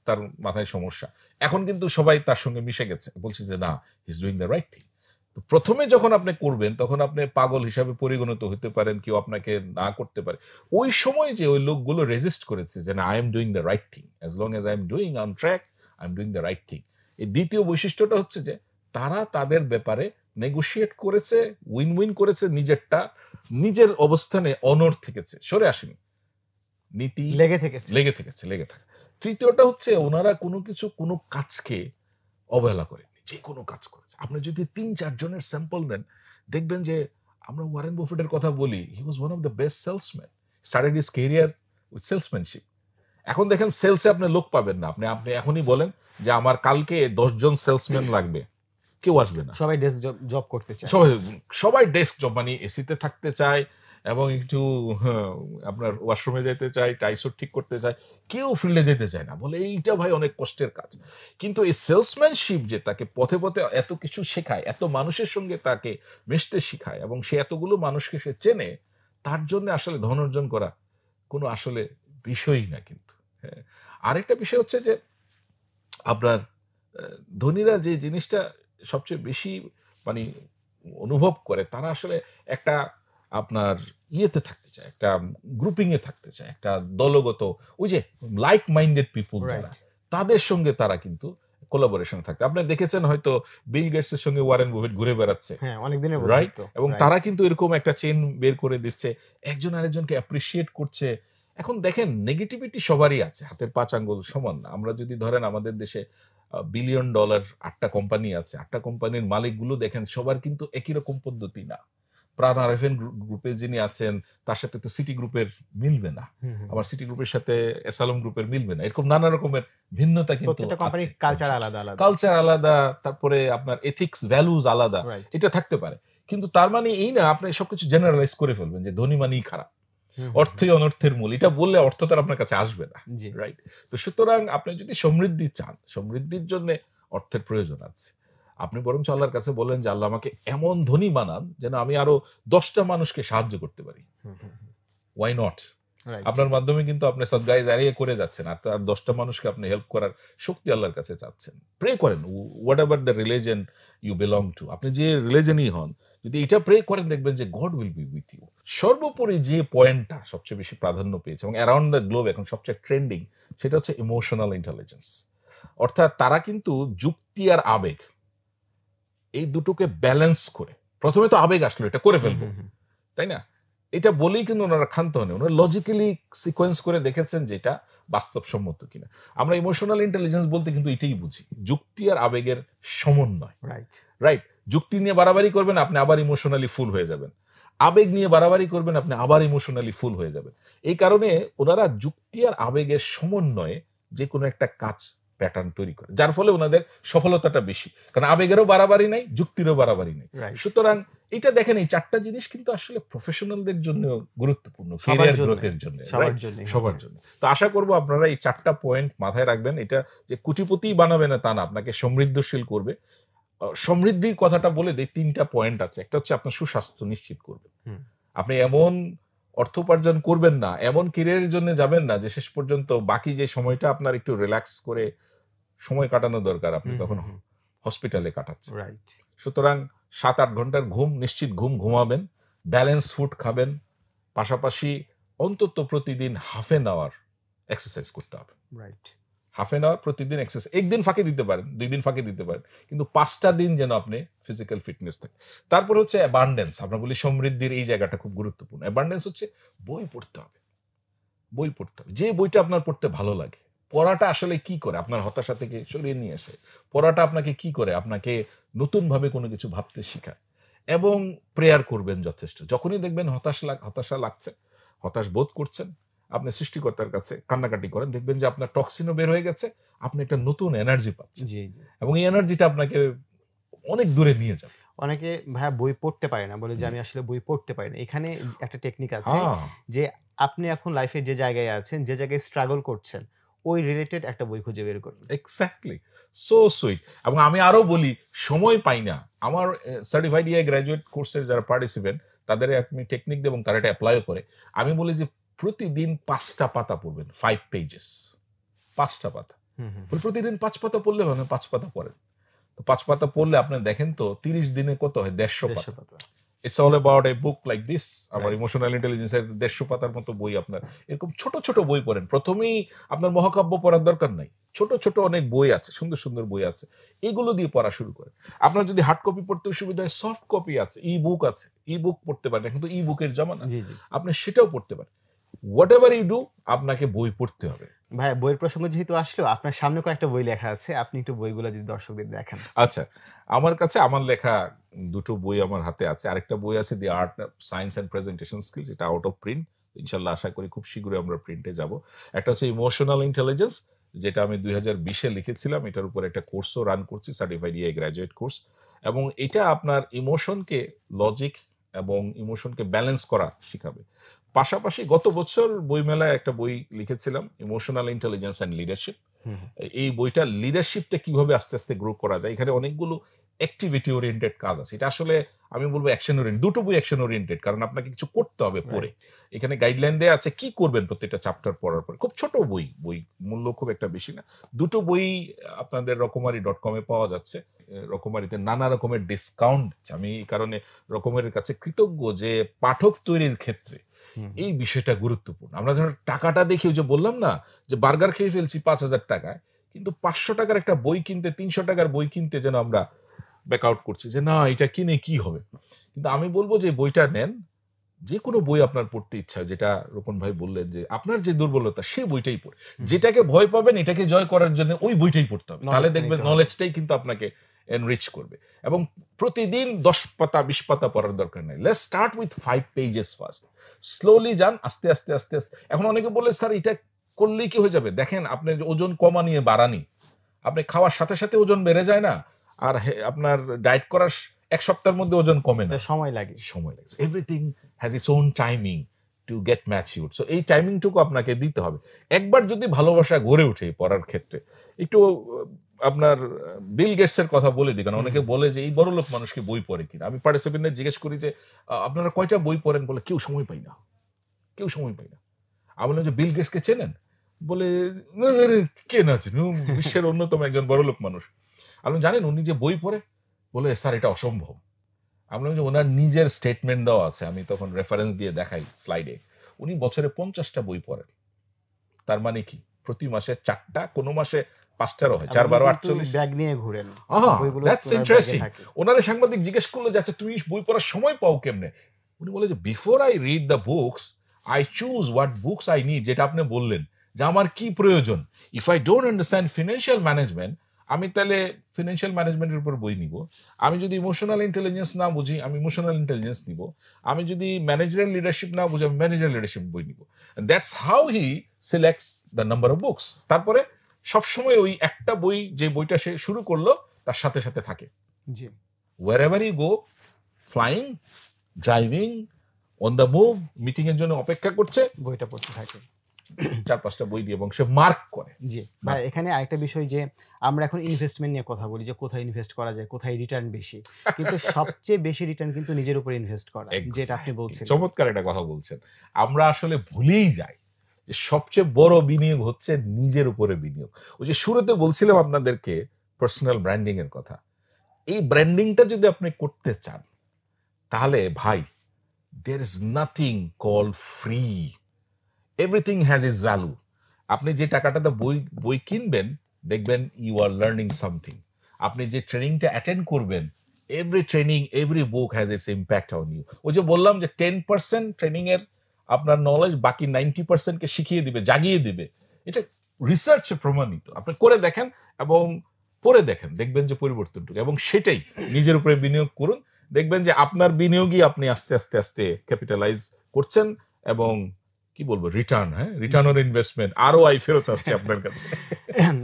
তার মাথায় সমস্যা। এখন কিন্তু সবাই তার সঙ্গে মিশে গেছে। বলছে যে না, হি ইস ডুইং দ্য রাইট থিং। তো ১ম এ যখন আপনি করবেন, তখন আপনি পাগল হিসাবে পরিগণিত হতে পারেন, কেউ আপনাকে না করতে পারে। ওই সময় যে ওই লোকগুলো রেজিস্ট করেছে যে না, I am doing the right thing. As long as I am doing on track, I am doing the right thing. এই ২য় বৈশিষ্ট্যটা হচ্ছে যে তারা তাদের ব্যাপারে নেগোশিয়েট করেছে, উইন করেছে, নিজেরটা নিজের অবস্থানে অনড় থেকেছে, সরে আসেনি। নীতি লেগে থেকেছে। লেগে থাকে। ৩য়টা হচ্ছে উনারা কোনো কিছু, কোনো কাজকে অবহেলা করেননি। যেকোনো কাজ করেছে। আপনি যদি ৩-৪ জনের স্যাম্পল নেন, দেখবেন যে আমরা ওয়ারেন বাফেটের কথা বলি, he was one of the best salesman. Started his career with salesmanship. এখন দেখেন সেলসে আপনি লোক পাবেন না। আপনি এখনই বলেন যে আমার কালকে ১০ জন সেলসম্যান লাগবে। কেউ আসবে না। সবাই ডেস্ক জব করতে চায়। সবাই সবাই ডেস্ক জব, মানে এসিতে থাকতে চায় এবং একটু হ্যাঁ, আপনার ওয়াশরুমে যেতে চায়, টাইসুট ঠিক করতে চায়। কেউ ফিল্ডে যেতে চায় না। বলে এইটা ভাই অনেক কষ্টের কাজ। কিন্তু এই সেলসম্যানশিপ যে তাকে পথে, পথে এত কিছু শেখায়, এত মানুষের সঙ্গে তাকে মিশতে শিখায় এবং সে এতগুলো মানুষকে সে চেনে, তার জন্য আসলে ধন অর্জন করা কোনো আসলে বিষয়ই না কিন্তু। হ্যাঁ। আরেকটা বিষয় হচ্ছে যে আপনার আ ধনীরা যে জিনিসটা সবচেয়ে বেশি মানে অনুভব করে, তারা আসলে একটা আপনার ইয়েতে থাকতে চায়, একটা গ্রুপিং এ থাকতে চায়, একটা দলগত, ওই যে লাইক মাইন্ডেড পিপল যারা, রাইট। তাদের সঙ্গে তারা কিন্তু কোলাবোরেশন থাকতে। আপনি দেখেছেন হয়তো বিল গেটস এর সঙ্গে ওয়ারেন বাফেট ঘুরে বেড়াচ্ছে। হ্যাঁ, অনেকদিনের রাইট? বন্ধুত্ব। এবং রাইট। তারা কিন্তু এরকম একটা চেইন বের করে দিচ্ছে। একজন আরেকজনকে অ্যাপ্রিশিয়েট করছে। এখন দেখেন, নেগেটিভিটি সবারই আছে। হাতের ৫ আঙ্গুল সমান না। আমরা যদি ধরেন আমাদের দেশে বিলিয়ন ডলার ৮ টা কোম্পানি আছে। ৮ টা কোম্পানির মালিকগুলো দেখেন, সবার কিন্তু একই রকম পদ্ধতি না। প্রাণ আরএফএন গ্রুপে যিনি আছেন তার সাথে তো সিটি গ্রুপের মিলবে না, আবার সিটি গ্রুপের সাথে এসালম গ্রুপের মিলবে না, এরকম নানা রকমের ভিন্নতা কিন্তু প্রত্যেকটা কোম্পানির কালচার আলাদা আলাদা, কালচার আলাদা, তারপরে আপনার এথিক্স ভ্যালুজ আলাদা, রাইট। এটা থাকতে পারে। কিন্তু তার মানে এই না আপনি সবকিছু জেনারেলাইজ করে ফেলবেন যে ধনী মানেই খারাপ, অর্থই অনর্থের মূল, এটা বললে অর্থ তার আপনার কাছে আসবে না, জি রাইট? তো সুতরাং আপনি যদি সমৃদ্ধি চান, সমৃদ্ধির জন্য অর্থের প্রয়োজন আছে, আপনি বরঞ্চ আল্লাহর কাছে বলেন যে আল্লাহ আমাকে এমন ধনী বানান যেন আমি আরো 10টা মানুষকে সাহায্য করতে পারি। Why not? রাইট। আপনার মাধ্যমে কিন্তু আপনি সদগায়ে জারিয়া করে যাচ্ছেন, আর তার 10টা মানুষকে আপনি হেল্প করার শক্তি আল্লাহর কাছে চাচ্ছেন। প্রে করেন, whatever the religion you belong to, আপনি যে রিলিজনই হন, যদি এটা প্রে করেন দেখবেন যে God will be with you. সর্বোপরি যে পয়েন্টটা সবচেয়ে বেশি প্রাধান্য পেয়েছে এবং অ্যারাউন্ড দ্য গ্লোব এখন সবচেয়ে ট্রেন্ডিং, সেটা হচ্ছে ইমোশনাল ইন্টেলিজেন্স। অর্থাৎ তারা কিন্তু যুক্তি আর আবেগ এই দুটোকে ব্যালেন্স করে, প্রথমে তো আবেগ আসলো এটা করে ফেলবো, তাই না, এটা বলেই কিন্তু ওনারা ক্ষান্ত হন, ওনারা লজিক্যালি সিকোয়েন্স করে দেখেছেন যে এটা বাস্তবসম্মত কিনা। আমরা ইমোশনাল ইন্টেলিজেন্স বলতে কিন্তু এটাই বুঝি, যুক্তি আর আবেগের সমন্বয়, রাইট। রাইট? যুক্তি নিয়ে বাড়াবাড়ি করবেন, আপনি আবার ইমোশনালি ফুল হয়ে যাবেন, আবেগ নিয়ে বাড়াবাড়ি করবেন, আপনি আবার ইমোশনালি ফুল হয়ে যাবেন। এই কারণে ওনারা যুক্তি আর আবেগের সমন্বয়ে যে কোনো একটা কাজ প্যাটার্ন তৈরি করে, যার ফলে ওনাদের সফলতাটা বেশি, কারণ আবেগেরও বাড়াবাড়ি নাই, যুক্তিরও বাড়াবাড়ি নেই। রাইট। সুতরাং এটা দেখেন, এই 4টা জিনিস কিন্তু আসলে প্রফেশনালদের জন্য গুরুত্বপূর্ণ, ক্যারিয়ার গ্রোথের জন্য, সবার জন্য। তো আশা করব আপনারা এই 4টা পয়েন্ট মাথায় রাখবেন। এটা যে কোটিপতি বানাবে না তা না, আপনাকে সমৃদ্ধশীল করবে। সমৃদ্ধির কথাটা বলে দেই, 3টা পয়েন্ট আছে। একটা হচ্ছে আপনার সুস্বাস্থ্য নিশ্চিত করবে। আপনি এমন অর্থ উপার্জন করবেন না, এমন ক্যারিয়ারের জন্য যাবেন না যে শেষ পর্যন্ত বাকি যে সময়টা আপনার একটু রিল্যাক্স করে সময় কাটানো দরকার, আপনি তখন হসপিটালে কাটাচ্ছেন। রাইট। সুতরাং 7-8 ঘন্টার ঘুম, নিশ্চিত ঘুম ঘুমাবেন, ব্যালেন্স ফুড খাবেন, পাশাপাশি অন্তত প্রতিদিন হাফ এন আওয়ার এক্সারসাইজ করতে হবে। রাইট। হাফ এন আওয়ার প্রতিদিন এক্সারসাইজ, একদিন ফাঁকি দিতে পারেন, 2 দিন ফাঁকি দিতে পারেন, কিন্তু 5টা দিন যেন আপনি ফিজিক্যাল ফিটনেস থাকে। তারপর হচ্ছে অ্যাবান্ডেন্স, আমরা বলি সমৃদ্ধির এই জায়গাটা খুব গুরুত্বপূর্ণ। অ্যাবান্ডেন্স হচ্ছে বই পড়তে হবে, বই পড়তে হবে, যে বইটা আপনার পড়তে ভালো লাগে। পড়াটা আসলে কি করে আপনার হতাশা থেকে সরিয়ে নিয়ে আসে, পড়াটা আপনাকে কি করে আপনাকে নতুনভাবে কোনো কিছু ভাবতে শেখায়। এবং প্রেয়ার করবেন যথেষ্ট, যখনই দেখবেন হতাশা লাগছে, হতাশ বোধ করছেন, আপনি সৃষ্টিকর্তার কাছে কান্নাকাটি করেন, দেখবেন যে আপনার টক্সিনও বের হয়ে গেছে, আপনি একটা নতুন এনার্জি পাচ্ছেন, জি জি। এবং এই এনার্জিটা আপনাকে অনেক দূরে নিয়ে যাবে। অনেকে ভাইয়া বই পড়তে পারে না, বলে যে আমি আসলে বই পড়তে পারি না। এখানে একটা টেকনিক আছে যে আপনি এখন লাইফে যে জায়গায় আছেন, যে জায়গায় স্ট্রাগল করছেন, ওই রিলেটেড একটা বই খুঁজে বের করুন। Exactly, so sweet. এবং আমি আরো বলি, সময় পাই না, আমার সার্টিফাইড ইয়ে গ্র্যাজুয়েট কোর্সের যারা পার্টিসিপেন্ট তাদের আমি টেকনিক দেব এবং তারা এটা অ্যাপ্লাইও করে। আমি বলি যে প্রতিদিন 5টা পাতা পড়বেন, 5 পেজেস, 5টা পাতা। প্রতিদিন 5 পাতা পড়লে মানে 5 পাতা পড়েন, তো 5 পাতা পড়লে আপনি দেখেন তো 30 দিনে কত হয়, 150 পাতা। It's all about a book like this. আমার ইমোশনাল ইন্টেলিজেন্সের 150 পাতার মতো বই, আপনার এরকম ছোট ছোট বই পড়েন। প্রথমেই আপনার মহাকাব্য পড়ার দরকার নাই, ছোট ছোট অনেক বই আছে, সুন্দর সুন্দর বই আছে, এগুলো দিয়ে পড়া শুরু করেন। আপনার যদি হার্ড কপি পড়তে অসুবিধা হয়, সফট কপি আছে, ই বুক আছে, ই বুক পড়তে পারেন, এখন তো ই বুকের জামানা, আপনি সেটাও পড়তে পারেন। হোয়াট এভার ইউ ডু, আপনাকে বই পড়তে হবে। ভাই বইয়ের প্রসঙ্গ যেহেতু আসলো, আপনার সামনে কয়েকটা বই লেখা আছে, আপনি একটু বইগুলো যদি দর্শকদের দেখান। আচ্ছা, আমার কাছে আমার লেখা 2টো বই আমার হাতে আছে। আরেকটা বই আছে, দি art science and presentation skills, এটা আউট অফ প্রিন্ট, ইনশাল্লাহ আশা করি খুব শীঘ্রই আমরা প্রিন্টে যাব। একটা হচ্ছে ইমোশনাল ইন্টেলিজেন্স, যেটা আমি 2020-এ লিখেছিলাম, এটার উপর একটা কোর্সও রান করছি, সার্টিফাইড ইয়ে গ্র্যাজুয়েট কোর্স। এবং এটা আপনার ইমোশনকে লজিক এবং ইমোশনকে ব্যালেন্স করা শিখাবে। পাশাপাশি গত বছর বইমেলায় একটা বই লিখেছিলাম, ইমোশনাল ইন্টেলিজেন্স অ্যান্ড লিডারশিপ। এই বইটা লিডারশিপটা কিভাবে আস্তে আস্তে গ্রো করা যায়, এখানে অনেকগুলো অ্যাক্টিভিটি ওরিয়েন্টেড কাজ আছে। এটা আসলে আমি বলবো অ্যাকশন ওরিয়েন্টেড, 2টো বই অ্যাকশন ওরিয়েন্টেড, কারণ আপনাকে কিছু করতে হবে পড়ে। এখানে গাইডলাইন দেওয়া আছে কি করবেন প্রত্যেকটা চ্যাপ্টার পড়ার পরে। খুব ছোট বই, মূল্য খুব একটা বেশি না। 2টো বই আপনাদের রকমারি.com-এ পাওয়া যাচ্ছে। রকমারিতে নানা রকমের ডিসকাউন্ট, আমি এই কারণে রকমারির কাছে কৃতজ্ঞ যে পাঠক তৈরির ক্ষেত্রে এই বিষয়টা গুরুত্বপূর্ণ। আমরা যখন টাকাটা দেখি, ওই যে বললাম না যে বার্গার খেয়ে ফেলছি 5,000 টাকায়, কিন্তু 500 টাকার একটা বই কিনতে, 300 টাকার বই কিনতে যেন আমরা ব্যাকআউট করছি যে না এটা কিনে কি হবে। কিন্তু আমি বলবো যে বইটা নেন, যে কোনো বই আপনার পড়তে ইচ্ছা, যেটা রোকন ভাই বললেন যে আপনার যে দুর্বলতা সেই বইটাই পড়ে, যেটাকে ভয় পাবেন এটাকে জয় করার জন্য ওই বইটাই পড়তে হবে, তাহলে দেখবেন নলেজটাই কিন্তু আপনাকে এনরিচ করবে। এবং প্রতিদিন 10 পাতা 20 পাতা পড়ার দরকার নেই। Let's start with 5 pages first. Slowly যান, আস্তে আস্তে আস্তে আস্তে। এখন অনেকে বলে স্যার এটা করলেই কি হয়ে যাবে? দেখেন আপনি ওজন কমা নিয়ে বাড়ানি, আপনি খাওয়ার সাথে সাথে ওজন বেড়ে যায় না, আর আপনার ডায়েট করার 1 সপ্তাহের মধ্যে ওজন কমে না, সময় লাগে। Everything has its own timing to get matured. So এই টাইমিংটুকু আপনাকে দিতে হবে। একবার যদি ভালোবাসা গড়ে ওঠে পড়ার ক্ষেত্রে, একটু আপনার বিল গেটসের কথা বলে দিই, কারণ অনেকে বলে যে এই বড়লোক মানুষকে বই পড়ে কিনা। আমি পার্টিসিপেন্টদের জিজ্ঞেস করি যে আপনারা কয়টা বই পড়েন? বলে কেউ সময় পাই না, কেউ সময় পাই না। আমি বললাম যে বিল গেটসকে চেনেন? বলে কে না চেনে, বিশ্বের অন্যতম একজন বড়লোক মানুষ। আপনি জানেন উনি যে বই পড়ে? বলে স্যার এটা অসম্ভব। আমি বললাম যে ওনার নিজের স্টেটমেন্ট দেওয়া আছে, আমি তখন রেফারেন্স দিয়ে দেখাই স্লাইডে। উনি বছরে 50টা বই পড়েন। তার মানে কি? প্রতি মাসে 4টা, কোনো মাসে 5টারও হয়, 4 12 48। ব্যাগ নিয়ে ঘুরেন, দ্যাটস ইন্টারেস্টিং। ওনারে সাংবাদিক জিজ্ঞেস করলো যে আচ্ছা তুমি বই পড়ার সময় পাও কেমনে? উনি বলে যে before I read the books I choose what books I need. যেটা আপনি বললেন যে আমার কি প্রয়োজন। If I don't understand financial management, আমি তাহলে ফিনান্সিয়াল ম্যানেজমেন্টের উপর বই নিব। আমি যদি ইমোশনাল ইন্টেলিজেন্স না বুঝি, আমি ইমোশনাল ইন্টেলিজেন্স নিব। আমি যদি ম্যানেজারাল লিডারশিপ না বুঝি, আমি ম্যানেজারাল লিডারশিপ বই নিব। That's how he সিলেক্টস the number of books. তারপরে সবসময় ওই একটা বই, যে বইটা সে শুরু করলো তার সাথে সাথে থাকে। জি, wherever you go, flying, driving, on the move, meeting এর জন্য অপেক্ষা করছে, বইটা পড়তে থাকে 4-5টা বই দিয়ে, এবং সে মার্ক করে। জি ভাই, এখানে আরেকটা বিষয় যে আমরা এখন ইনভেস্টমেন্ট নিয়ে কথা বলি, যে কোথায় ইনভেস্ট করা যায়, কোথায় রিটার্ন বেশি, কিন্তু সবচেয়ে বেশি রিটার্ন কিন্তু নিজের উপর ইনভেস্ট করা, যেটা আপনি বলছেন। চমৎকার একটা কথা বলছেন। আমরা আসলে ভুলেই যাই যে সবচেয়ে বড় বিনিয়োগ হচ্ছে নিজের উপরে বিনিয়োগ। ওই যে শুরুতে বলছিলাম আপনাদেরকে পার্সোনাল ব্র্যান্ডিং এর কথা। এই ব্র্যান্ডিংটা যদি আপনি করতে চান, তাহলে ভাই there is nothing called free. Everything has its value. আপনি যে টাকাটাতে বই কিনবেন, দেখবেন ইউ আর লার্নিং সামথিং। আপনি যে ট্রেনিংটা অ্যাটেন্ড করবেন, every training, every book has its impact on you. ওই যে বললাম যে 10% ট্রেনিং এর আপনার নলেজ, বাকি 90% কে শিখিয়ে দিবে, জাগিয়ে দিবে। এটা রিসার্চে প্রমাণিত। আপনি করে দেখেন এবং পড়ে দেখেন, দেখবেন যে পরিবর্তনটুকু, এবং সেটাই নিজের উপরে বিনিয়োগ করুন। দেখবেন যে আপনার বিনিয়োগই আপনি আস্তে আস্তে আস্তে ক্যাপিটালাইজ করছেন, এবং কি বলবো, রিটার্ন, রিটার্ন অন ইনভেস্টমেন্ট, আরো আই ফেরত আসছে আপনার কাছে।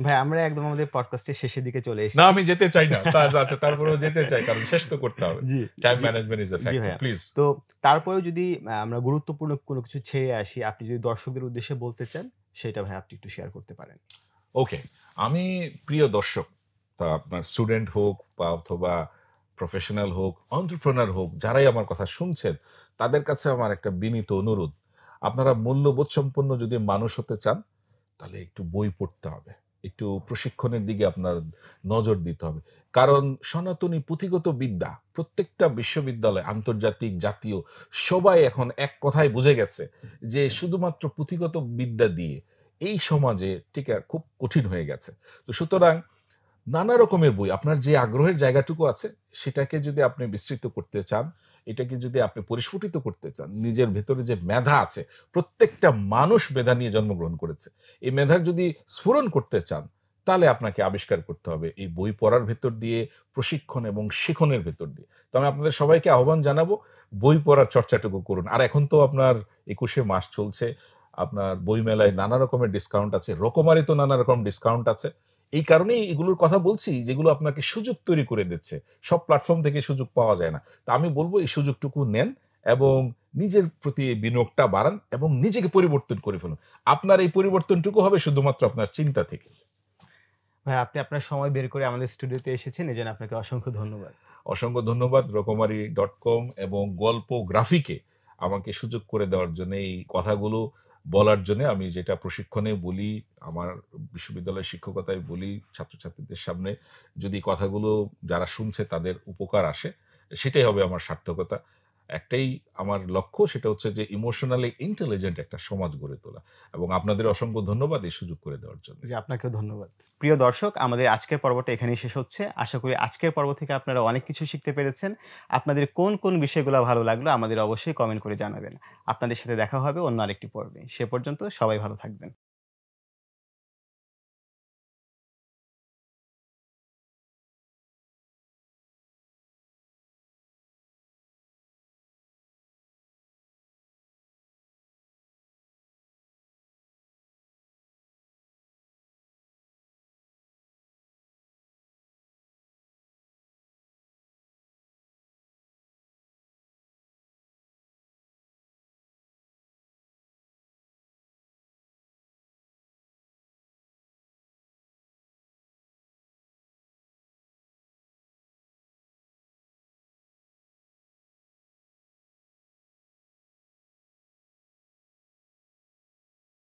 ভাই, আমরা একদম আমাদের পডকাস্টের শেষের দিকে চলে এসেছি। না, আমি যেতে চাই না, তারপরেও যেতে চাই, কারণ শেষ তো করতে হবে। জি, time management is a factor, please. তো তারপরেও যদি আমরা গুরুত্বপূর্ণ কোনো কিছু ছেড়ে আসি, আপনি যদি দর্শকদের উদ্দেশ্যে বলতে চান, সেটা ভাই আপনি একটু শেয়ার করতে পারেন। ওকে, আমি প্রিয় দর্শক, তা আপনার স্টুডেন্ট হোক বা অথবা প্রফেশনাল হোক, এন্টারপ্রেনার হোক, যারাই আমার কথা শুনছেন, তাদের কাছে আমার একটা বিনীত অনুরোধ, আপনারা মূল্যবোধ সম্পন্ন যদি মানুষ হতে চান, তাহলে একটু বই পড়তে হবে, একটু প্রশিক্ষণের দিকে আপনার নজর দিতে হবে। কারণ সনাতনী পুঁথিগত বিদ্যা প্রত্যেকটা বিশ্ববিদ্যালয়, আন্তর্জাতিক, জাতীয়, সবাই এখন এক কথায় বুঝে গেছে যে শুধুমাত্র পুঁথিগত বিদ্যা দিয়ে এই সমাজে টিকা খুব কঠিন হয়ে গেছে। তো সুতরাং নানা রকমের বই, আপনার যে আগ্রহের জায়গাটুকু আছে সেটাকে যদি আপনি বিস্তৃত করতে চান, এটাকে যদি আপনি পরিস্ফুটিত করতে চান, নিজের ভেতরে যে মেধা আছে, প্রত্যেকটা মানুষ মেধা নিয়ে জন্মগ্রহণ করেছে, এই মেধার যদি স্ফুরণ করতে চান, তাহলে আপনাকে আবিষ্কার করতে হবে এই বই পড়ার ভেতর দিয়ে, প্রশিক্ষণ এবং শিখনের ভেতর দিয়ে। তো আমি আপনাদের সবাইকে আহ্বান জানাবো, বই পড়ার চর্চাটুকু করুন। আর এখন তো আপনার 21শে মাস চলছে, আপনার বই মেলায় নানা রকমের ডিসকাউন্ট আছে, রকমারিতে নানা রকম ডিসকাউন্ট আছে। এই কারণেই এগুলোর কথা বলছি, যেগুলো আপনাকে সুযোগ তৈরি করে দিচ্ছে। সব প্ল্যাটফর্ম থেকে সুযোগ পাওয়া যায় না। তো আমি বলবো এই সুযোগটুকু নেন এবং নিজের প্রতি বিনিয়োগটা বাড়ান এবং নিজেকে পরিবর্তন করে ফেলুন। আপনার এই পরিবর্তনটুকু হবে শুধুমাত্র আপনার চিন্তা থেকে। ভাই, আপনি আপনার সময় বের করে আমাদের স্টুডিওতে এসেছেন, এজন্য আপনাকে অসংখ্য ধন্যবাদ। অসংখ্য ধন্যবাদ রকমারি.com এবং গল্পগ্রাফিকে আমাকে সুযোগ করে দেওয়ার জন্য, এই কথাগুলো বলার জন্য। আমি যেটা প্রশিক্ষণে বলি, আমার বিশ্ববিদ্যালয়ের শিক্ষকতায় বলি ছাত্রছাত্রীদের সামনে, যদি কথাগুলো যারা শুনছে তাদের উপকার আসে, সেটাই হবে আমার সার্থকতা। একটাই আমার লক্ষ্য, সেটা হচ্ছে যে ইমোশনালি ইন্টেলিজেন্ট একটা সমাজ গড়ে তোলা। এবং আপনাদের অসংখ্য ধন্যবাদ এই সুযোগ করে দেওয়ার জন্য। জি, আপনাকেও ধন্যবাদ। প্রিয় দর্শক, আমাদের আজকের পর্বটা এখানেই শেষ হচ্ছে। আশা করি আজকের পর্ব থেকে আপনারা অনেক কিছু শিখতে পেরেছেন। আপনাদের কোন কোন বিষয়গুলো ভালো লাগলো আমাদের অবশ্যই কমেন্ট করে জানাবেন। আপনাদের সাথে দেখা হবে অন্য আরেকটি পর্বে। সে পর্যন্ত সবাই ভালো থাকবেন।